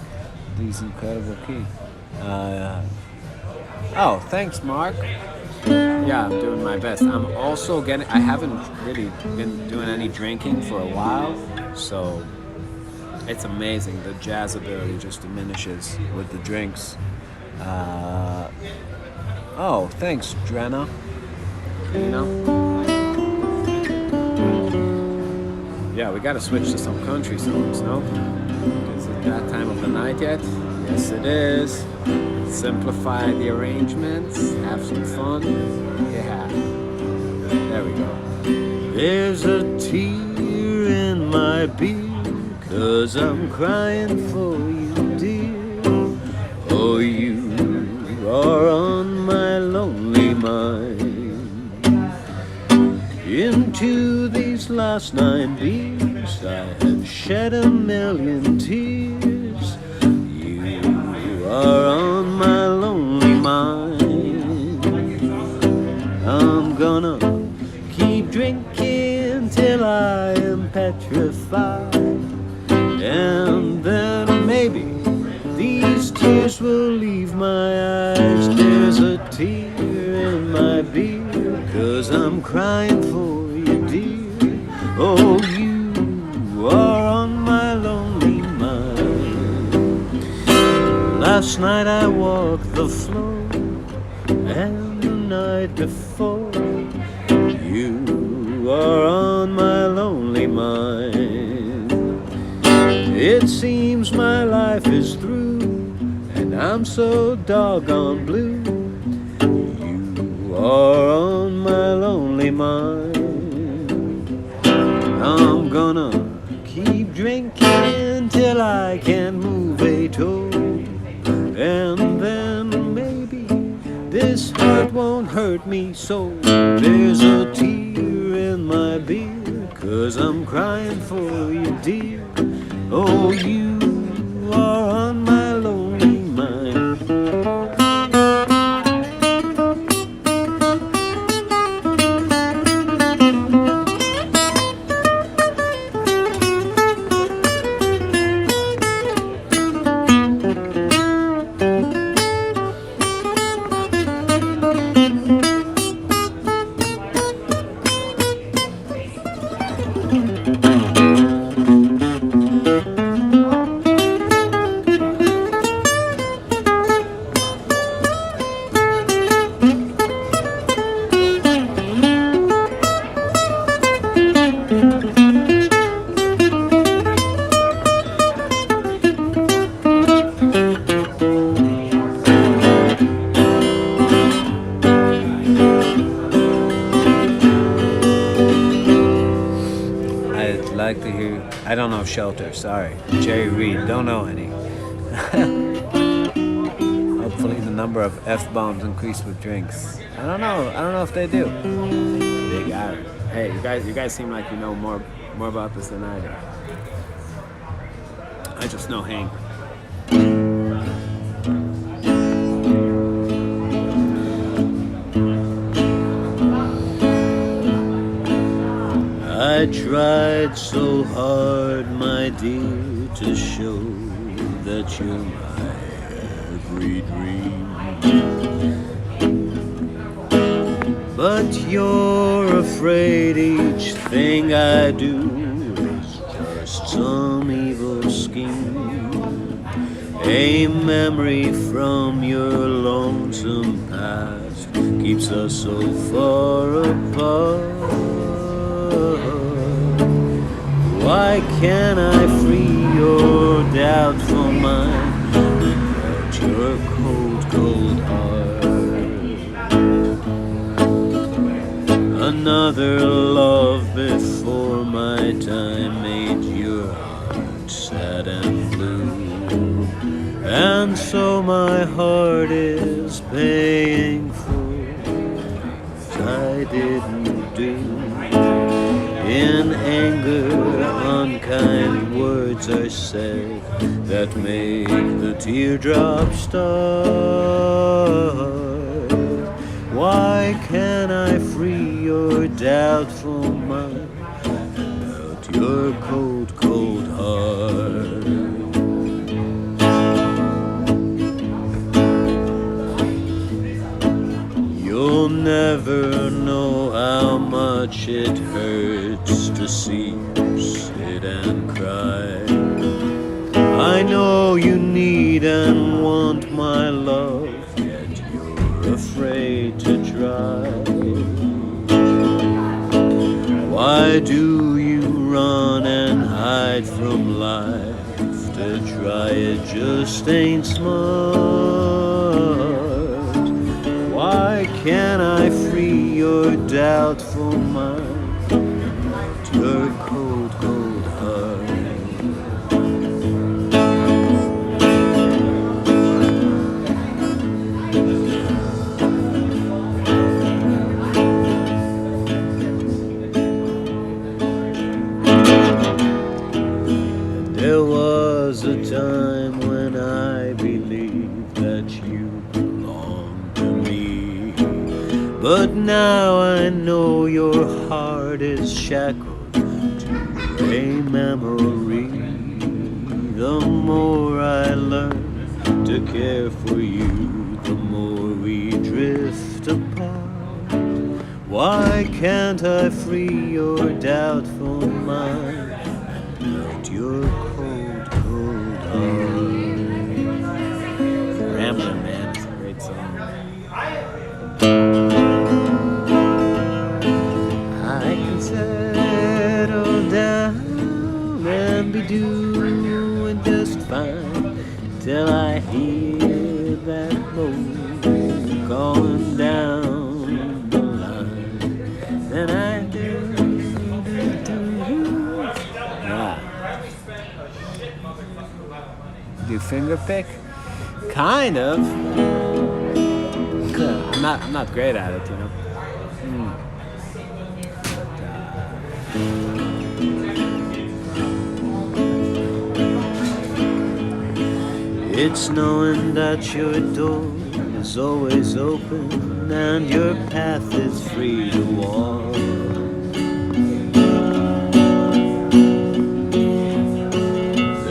these incredible keys. Oh, thanks, Mark. Yeah, I'm doing my best. I haven't really been doing any drinking for a while, so it's amazing. The jazz ability just diminishes with the drinks. Oh, thanks, Drenna. You know? Yeah, we gotta switch to some country songs, no? Is it that time of the night yet? Yes, it is. Simplify the arrangements, have some fun. Yeah. There we go. There's a tear in my beer, 'cause I'm crying for you, dear. Oh, you are on my lonely mind. Into these last 9 beers, I have shed a million tears. You are on my lonely mind. I'm gonna keep drinking till I am petrified, and then maybe these tears will leave my eyes. There's a tear in my beer, 'cause I'm crying for you, dear. Oh, you are on my lonely mind. Last night I walked the floor, and the night before, you are on my lonely mind. It seems my life is through, and I'm so doggone blue. You are on my lonely mind. I'm gonna keep drinking till I can't move a toe, and then maybe this heart won't hurt me so. There's a tear in my beer, 'cause I'm crying for you, dear. Oh, you are on my lonely mind. like to hear. I don't know Shelter. Sorry, Jerry Reed. Don't know any. Hopefully, the number of f-bombs increase with drinks. I don't know. I don't know if they do. They got it. Hey, you guys seem like you know more about this than I do. I just know Hank. I tried so hard, my dear, to show that you're my every dream. But you're afraid each thing I do is just some evil scheme. A memory from your lonesome past keeps us so far apart. Why can't I free your doubtful mind without your cold, cold heart? Another love before my time made your heart sad and blue, and so my heart is paying for what I didn't do. In anger, unkind words are said that make the teardrops start. Why can't I free your doubtful mind without your cold, cold heart? You'll never know how much it hurts to see you sit and cry. I know you need and want my love, yet you're afraid to try. Why do you run and hide from life? To try it just ain't smart. Why can't I free your doubtful mind without your cold, cold heart? There was a time when I believed that you belonged to me, but now I know your heart is shackled to a memory. The more I learn to care for you, the more we drift apart. Why can't I free your doubtful mind without your cold, cold heart? Rambling, man. It's a great song. I can settle down and be doing just fine till I hear that boat going down the line. Then I do. Ah. Do finger pick? Kind of. I'm not great at it, you know. It's knowing that your door is always open and your path is free to walk.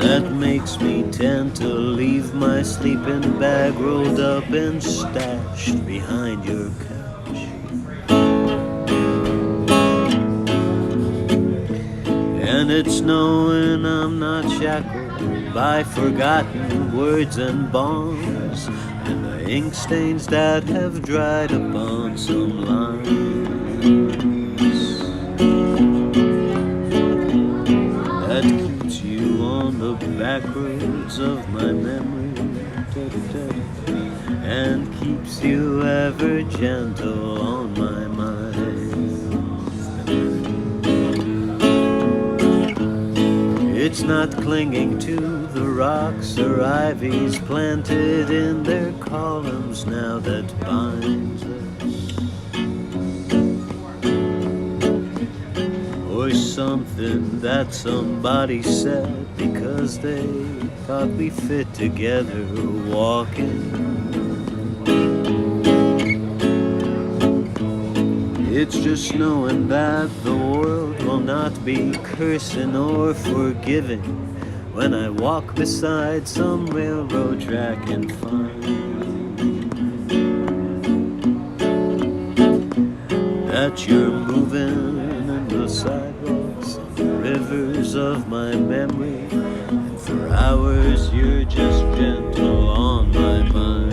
That makes me tend to leave my sleeping bag rolled up and stashed behind your couch. And it's knowing I'm not shackled by forgotten words and bonds, and the ink stains that have dried upon some lines. That keeps you on the back roads of my memory, and keeps you ever gentle on my mind. It's not clinging to the rocks or ivies planted in their columns now that binds us. Or something that somebody said because they thought we fit together walking. It's just knowing that the world will not be cursing or forgiving when I walk beside some railroad track and find that you're moving in the sidewalks, the rivers of my memory, and for hours you're just gentle on my mind.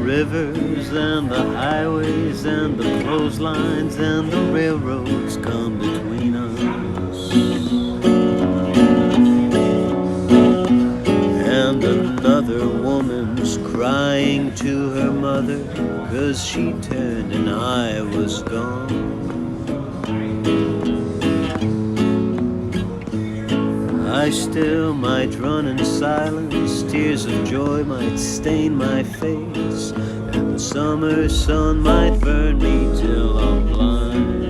Rivers and the highways and the clotheslines and the railroads come between us, and another woman's crying to her mother 'cause she turned and I was gone. I still might run in silence, tears of joy might stain my face, and the summer sun might burn me till I'm blind.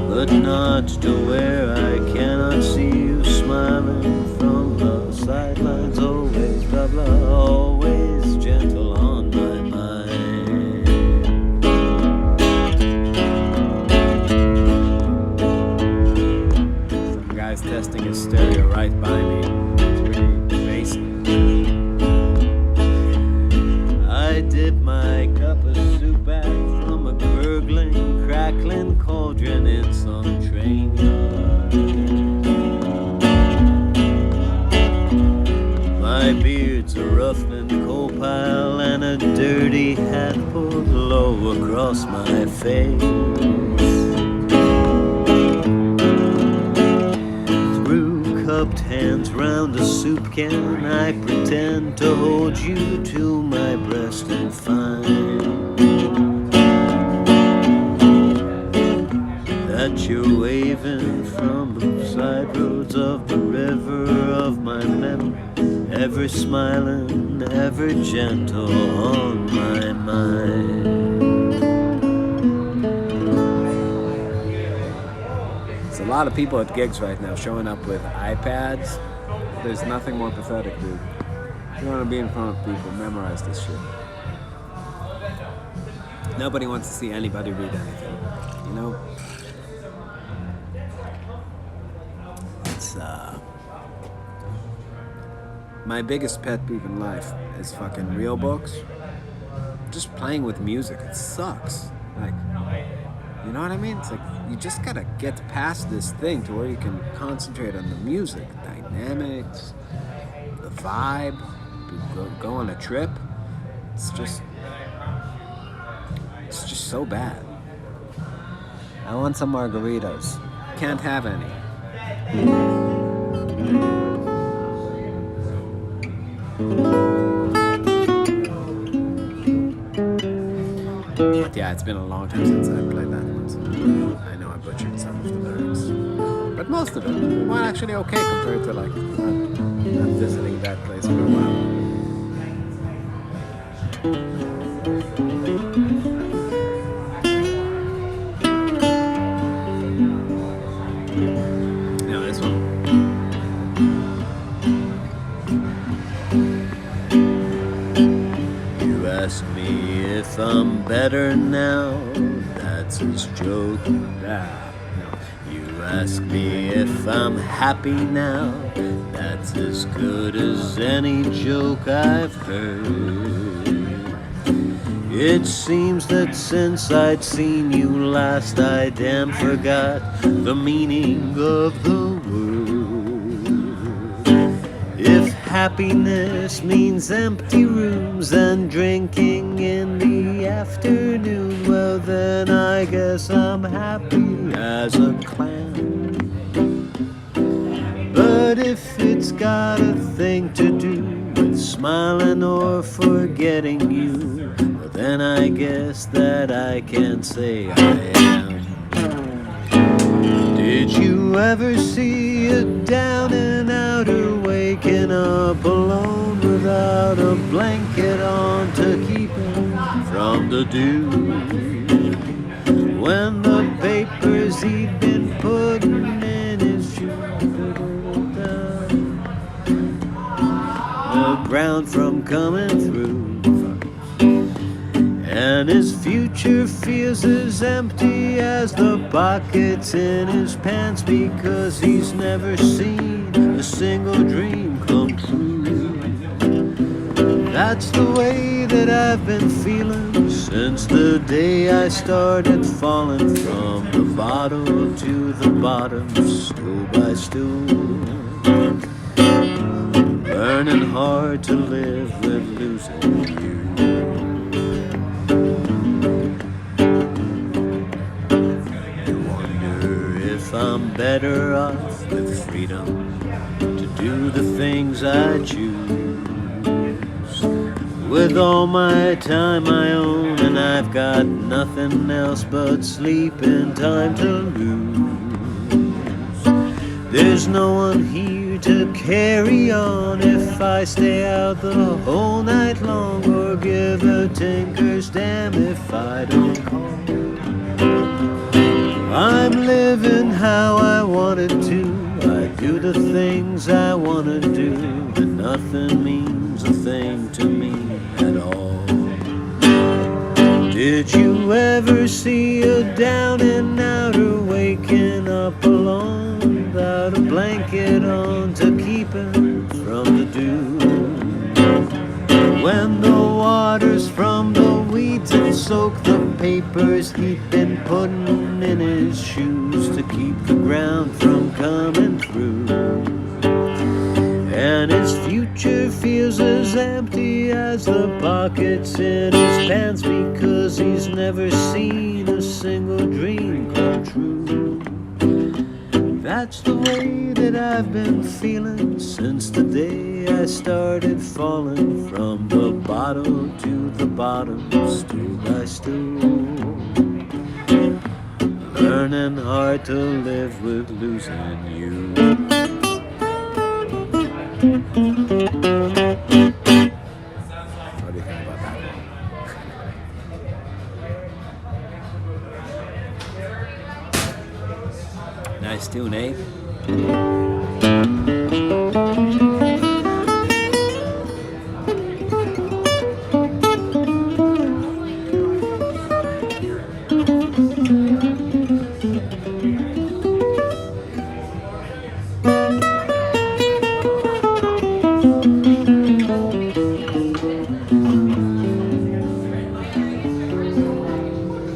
But not to where I cannot see you smiling from the sidelines, always blah blah, always gentle on my mind. Testing his stereo right by me. It's really basic. I dip my cup of soup back from a gurgling, crackling cauldron in some train yard. My beard's a roughened coal pile and a dirty hat pulled low across my face. Cupped hands round a soup can, I pretend to hold you to my breast and find that you're waving from the side roads of the river of my memory, ever smiling, ever gentle on my mind. A lot of people at gigs right now showing up with iPads. There's nothing more pathetic, dude. If you want to be in front of people, memorize this shit. Nobody wants to see anybody read anything, you know? It's, my biggest pet peeve in life is fucking real books. Just playing with music, it sucks. Like, you know what I mean? It's like, you just gotta get past this thing to where you can concentrate on the music, dynamics, the vibe, go on a trip. It's just so bad. I want some margaritas. Can't have any. But yeah, it's been a long time since I played that one, so I know I butchered some of the lyrics. But most of it were actually okay compared to like not visiting that place for a while. Now this one. You ask me if I'm better now, that's his joke. You ask me if I'm happy now, that's as good as any joke I've heard. It seems that since I'd seen you last, I damn forgot the meaning of the word. If happiness means empty rooms and drinking in the afternoon, well then I guess I'm happy as a clam. But if it's got a thing to do with smiling or forgetting you, well then I guess that I can say I am. Did you ever see a down and outer waking up alone without a blanket on to keep him from the dew? When the papers he'd been putting in his shoes, the ground from coming through, and his future feels as empty as the pockets in his pants, because he's never seen a single dream come true. That's the way that I've been feeling since the day I started falling from the bottle to the bottom, stool by stool, learning hard to live with losing you. If I'm better off with freedom to do the things I choose, with all my time I own, and I've got nothing else but sleeping time to lose. There's no one here to carry on if I stay out the whole night long, or give a tinker's damn if I don't call. I'm living how I wanted to, I do the things I wanna do, and nothing means a thing to me at all. Did you ever see a down and outer waking up alone without a blanket on to keep him from the dew? When the waters from the weeds had soaked the papers he'd been putting in his shoes to keep the ground from coming through, and his future feels as empty as the pockets in his pants, because he's never seen a single dream come true. That's the way that I've been feeling since the day I started falling from the bottle to the bottom, stool by stool, learning hard to live with losing you. What do you think about that? Nice tune, eh?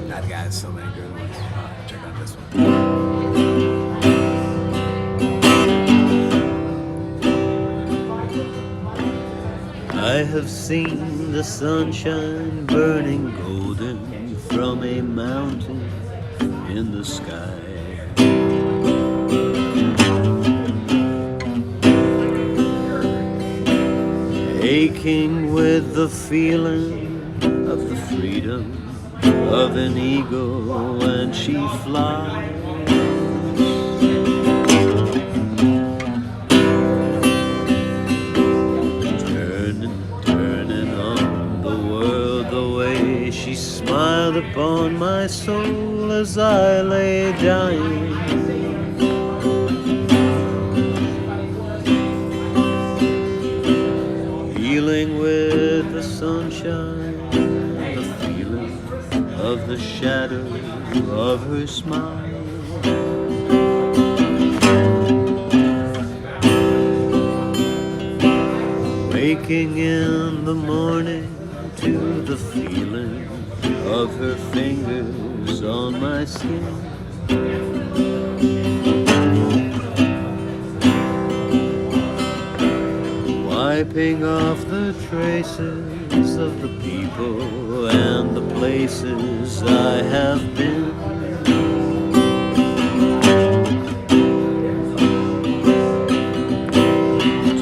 That guy has so many good ones. Check out this one. I have seen the sunshine burning golden from a mountain in the sky. Aching with the feeling of the freedom of an eagle when she flies. Turning on the world the way she smiled upon my soul as I lay dying. Healing with the sunshine, the feeling of the shadow of her smile. Waking in the morning to the feeling of her fingers on my skin. wiping off the traces of the people and the places I have been.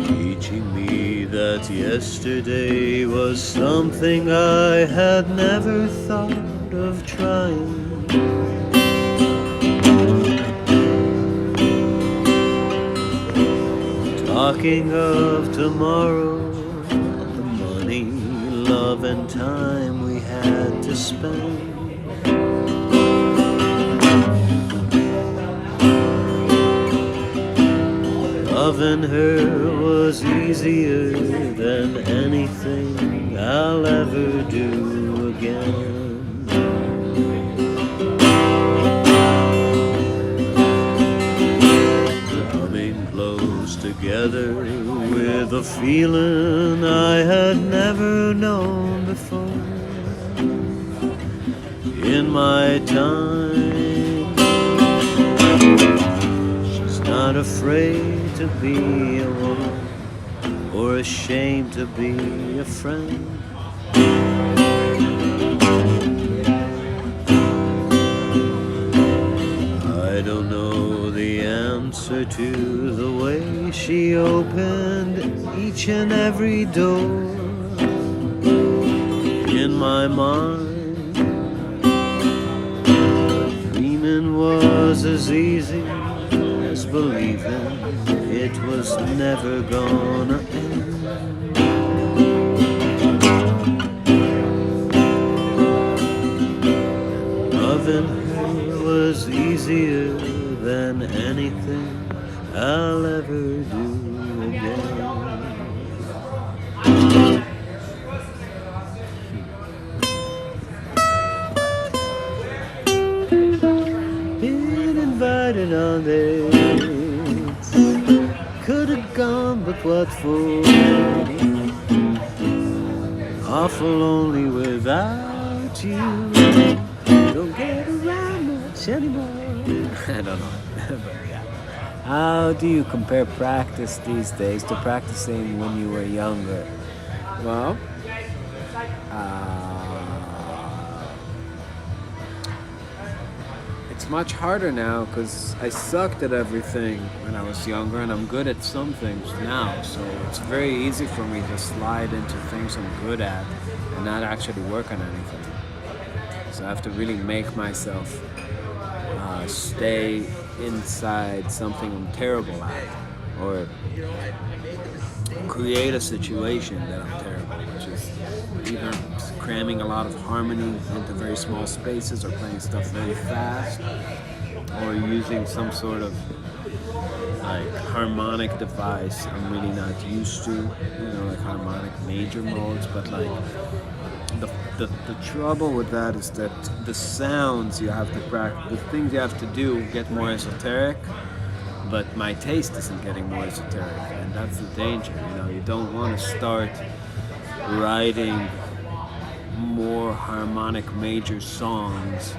Teaching me that yesterday was something I had never thought of trying. Talking of tomorrow, the money, love, and time we had to spend. Loving her was easier than anything I'll ever do again. Together with a feeling I had never known before. In my time, she's not afraid to be a woman or ashamed to be a friend. I don't know the answer to the way she opened each and every door in my mind. Dreaming was as easy as believing it was never gonna end. Loving her was easier than anything I'll ever do again. Been invited on dates, could have gone, but what for? Awful lonely without you. Don't get around much anymore. I don't know. But yeah. How do you compare practice these days to practicing when you were younger? Well, it's much harder now because I sucked at everything when I was younger, and I'm good at some things now. So it's very easy for me to slide into things I'm good at and not actually work on anything. So I have to really make myself stay inside something I'm terrible at, or create a situation that I'm terrible, which is either cramming a lot of harmony into very small spaces, or playing stuff very fast, or using some sort of like harmonic device I'm really not used to, like harmonic major modes, but like the trouble with that is that the sounds you have to practice, the things you have to do get more esoteric, but my taste isn't getting more esoteric, and that's the danger. You don't want to start writing more harmonic major songs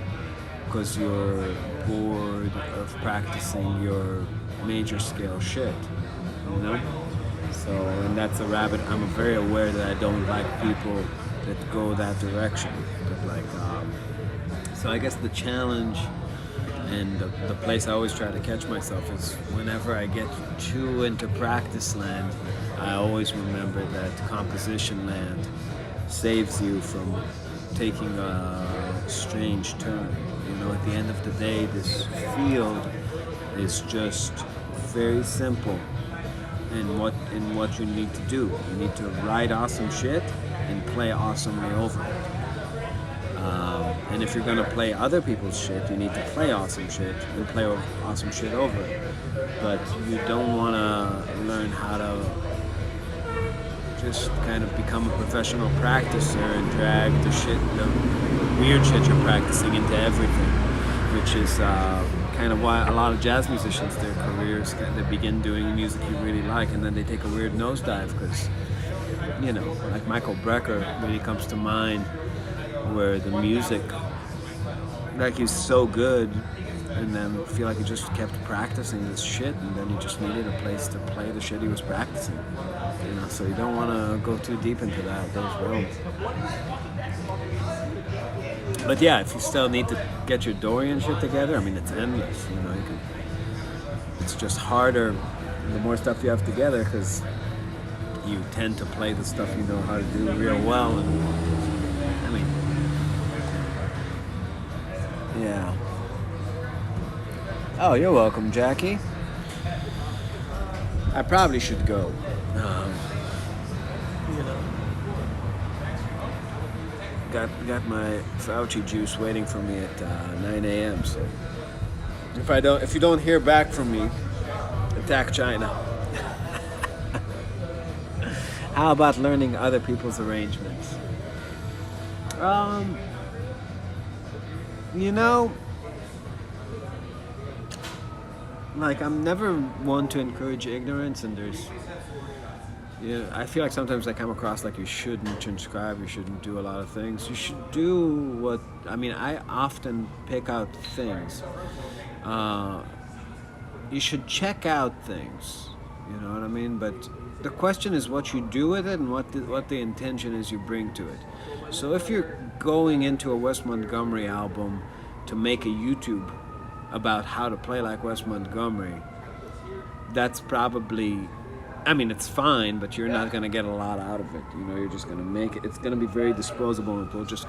because you're bored of practicing your major scale shit, So, and that's a rabbit. I'm very aware that I don't like people that go that direction. So I guess the challenge and the place I always try to catch myself is whenever I get too into practice land, I always remember that composition land saves you from taking a strange turn. At the end of the day, this field is just very simple in what you need to do. You need to write awesome shit and play awesomely over it. And if you're gonna play other people's shit, you need to play awesome shit and play awesome shit over it. But you don't wanna learn how to just kind of become a professional practicer and drag the weird shit you're practicing into everything, which is kind of why a lot of jazz musicians, their careers, they begin doing music you really like, and then they take a weird nosedive because, like Michael Brecker really comes to mind, where the music, like, he's so good and then feel like he just kept practicing this shit, and then he just needed a place to play the shit he was practicing. You know, so you don't want to go too deep into those realms. But yeah, if you still need to get your Dorian shit together, I mean, it's endless. You know, it's just harder the more stuff you have together, because you tend to play the stuff you know how to do real well. And I mean, yeah. Oh, you're welcome, Jackie. I probably should go. You know, got my Fauci juice waiting for me at 9 a.m. So if you don't hear back from me, attack China. How about learning other people's arrangements? You know, like, I'm never one to encourage ignorance, and I feel like sometimes I come across like you shouldn't transcribe, you shouldn't do a lot of things. You should do I often pick out things. You should check out things, you know what I mean? But the question is what you do with it and what the intention is you bring to it. So if you're going into a Wes Montgomery album to make a YouTube about how to play like Wes Montgomery, that's probably, it's fine, but you're not going to get a lot out of it. You know, you're just going to make it, it's going to be very disposable, and it'll just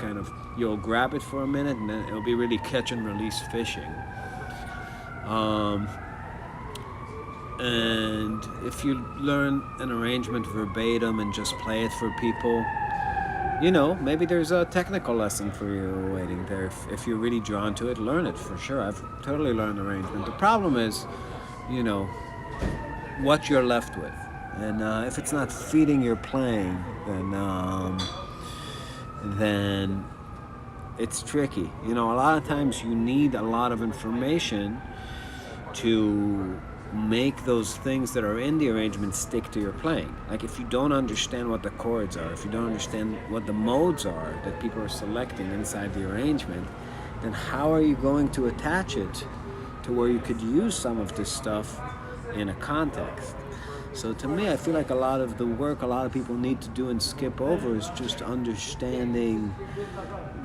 you'll grab it for a minute, and then it'll be really catch and release fishing. And if you learn an arrangement verbatim and just play it for people, you know, maybe there's a technical lesson for you waiting there. If you're really drawn to it, learn it for sure. I've totally learned arrangement. The problem is, you know, what you're left with. And if it's not feeding your playing, then it's tricky. You know, a lot of times you need a lot of information to make those things that are in the arrangement stick to your playing. Like, if you don't understand what the chords are, if you don't understand what the modes are that people are selecting inside the arrangement, then how are you going to attach it to where you could use some of this stuff in a context? So to me, I feel like a lot of the work a lot of people need to do and skip over is just understanding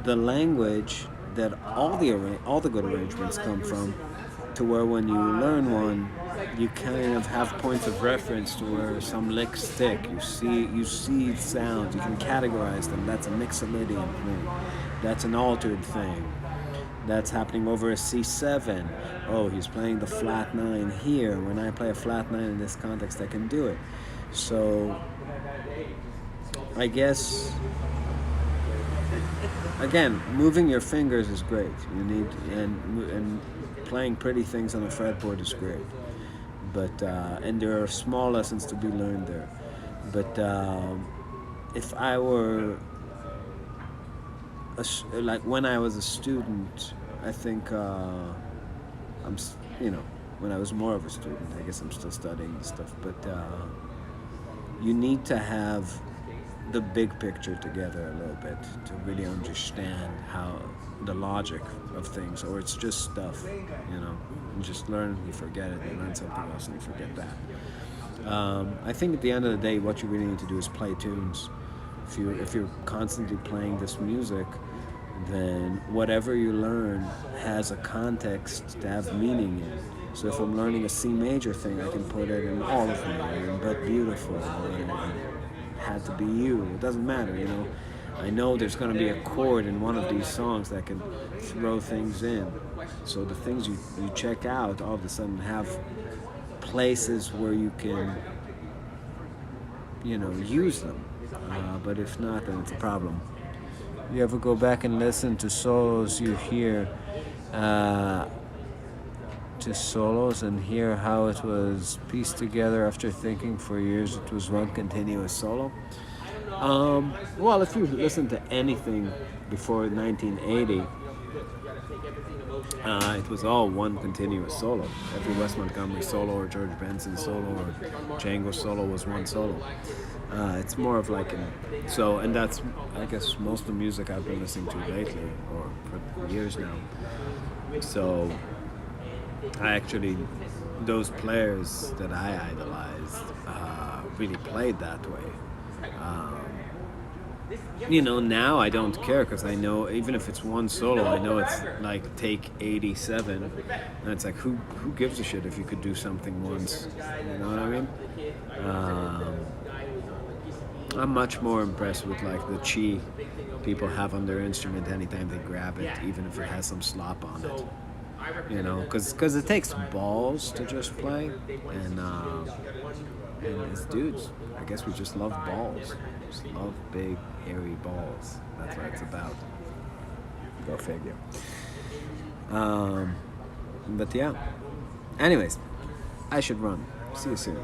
the language that all the good arrangements come from, to where when you learn one, you kind of have points of reference to where some licks stick. You see sounds, you can categorize them. That's a mixolydian thing. That's an altered thing. That's happening over a C7. Oh, he's playing the flat 9 here. When I play a flat 9 in this context, I can do it. So, I guess, again, moving your fingers is great. You need, and playing pretty things on a fretboard is great. But and there are small lessons to be learned there. But if I were like when I was a student, I think when I was more of a student, I guess I'm still studying this stuff. But you need to have the big picture together a little bit to really understand how the logic of things, or it's just stuff, you know. You just learn, you forget it, you learn something else and you forget that. I think at the end of the day, what you really need to do is play tunes. If you're constantly playing this music, then whatever you learn has a context to have meaning in. So if I'm learning a C major thing, I can put it in all of them, in But Beautiful, or Had to Be You. It doesn't matter, you know. I know there's going to be a chord in one of these songs that can throw things in. So the things you check out all of a sudden have places where you can, you know, use them. But if not, then it's a problem. You ever go back and listen to solos you hear, to solos and hear how it was pieced together after thinking for years it was one continuous solo? Well, if you listen to anything before 1980, it was all one continuous solo. Every Wes Montgomery solo or George Benson solo or Django solo was one solo. It's more of like and that's, I guess, most of the music I've been listening to lately, or for years now. So I actually, those players that I idolized really played that way. Um, now I don't care because I know even if it's one solo, I know it's like take 87, and it's like who gives a shit if you could do something once? You know what I mean? Um, I'm much more impressed with like the chi people have on their instrument anytime they grab it, even if it has some slop on it. Because it takes balls to just play, and as dudes, I guess we just love balls. Just love big, hairy balls. That's what it's about. Go figure. But yeah. Anyways, I should run. See you soon.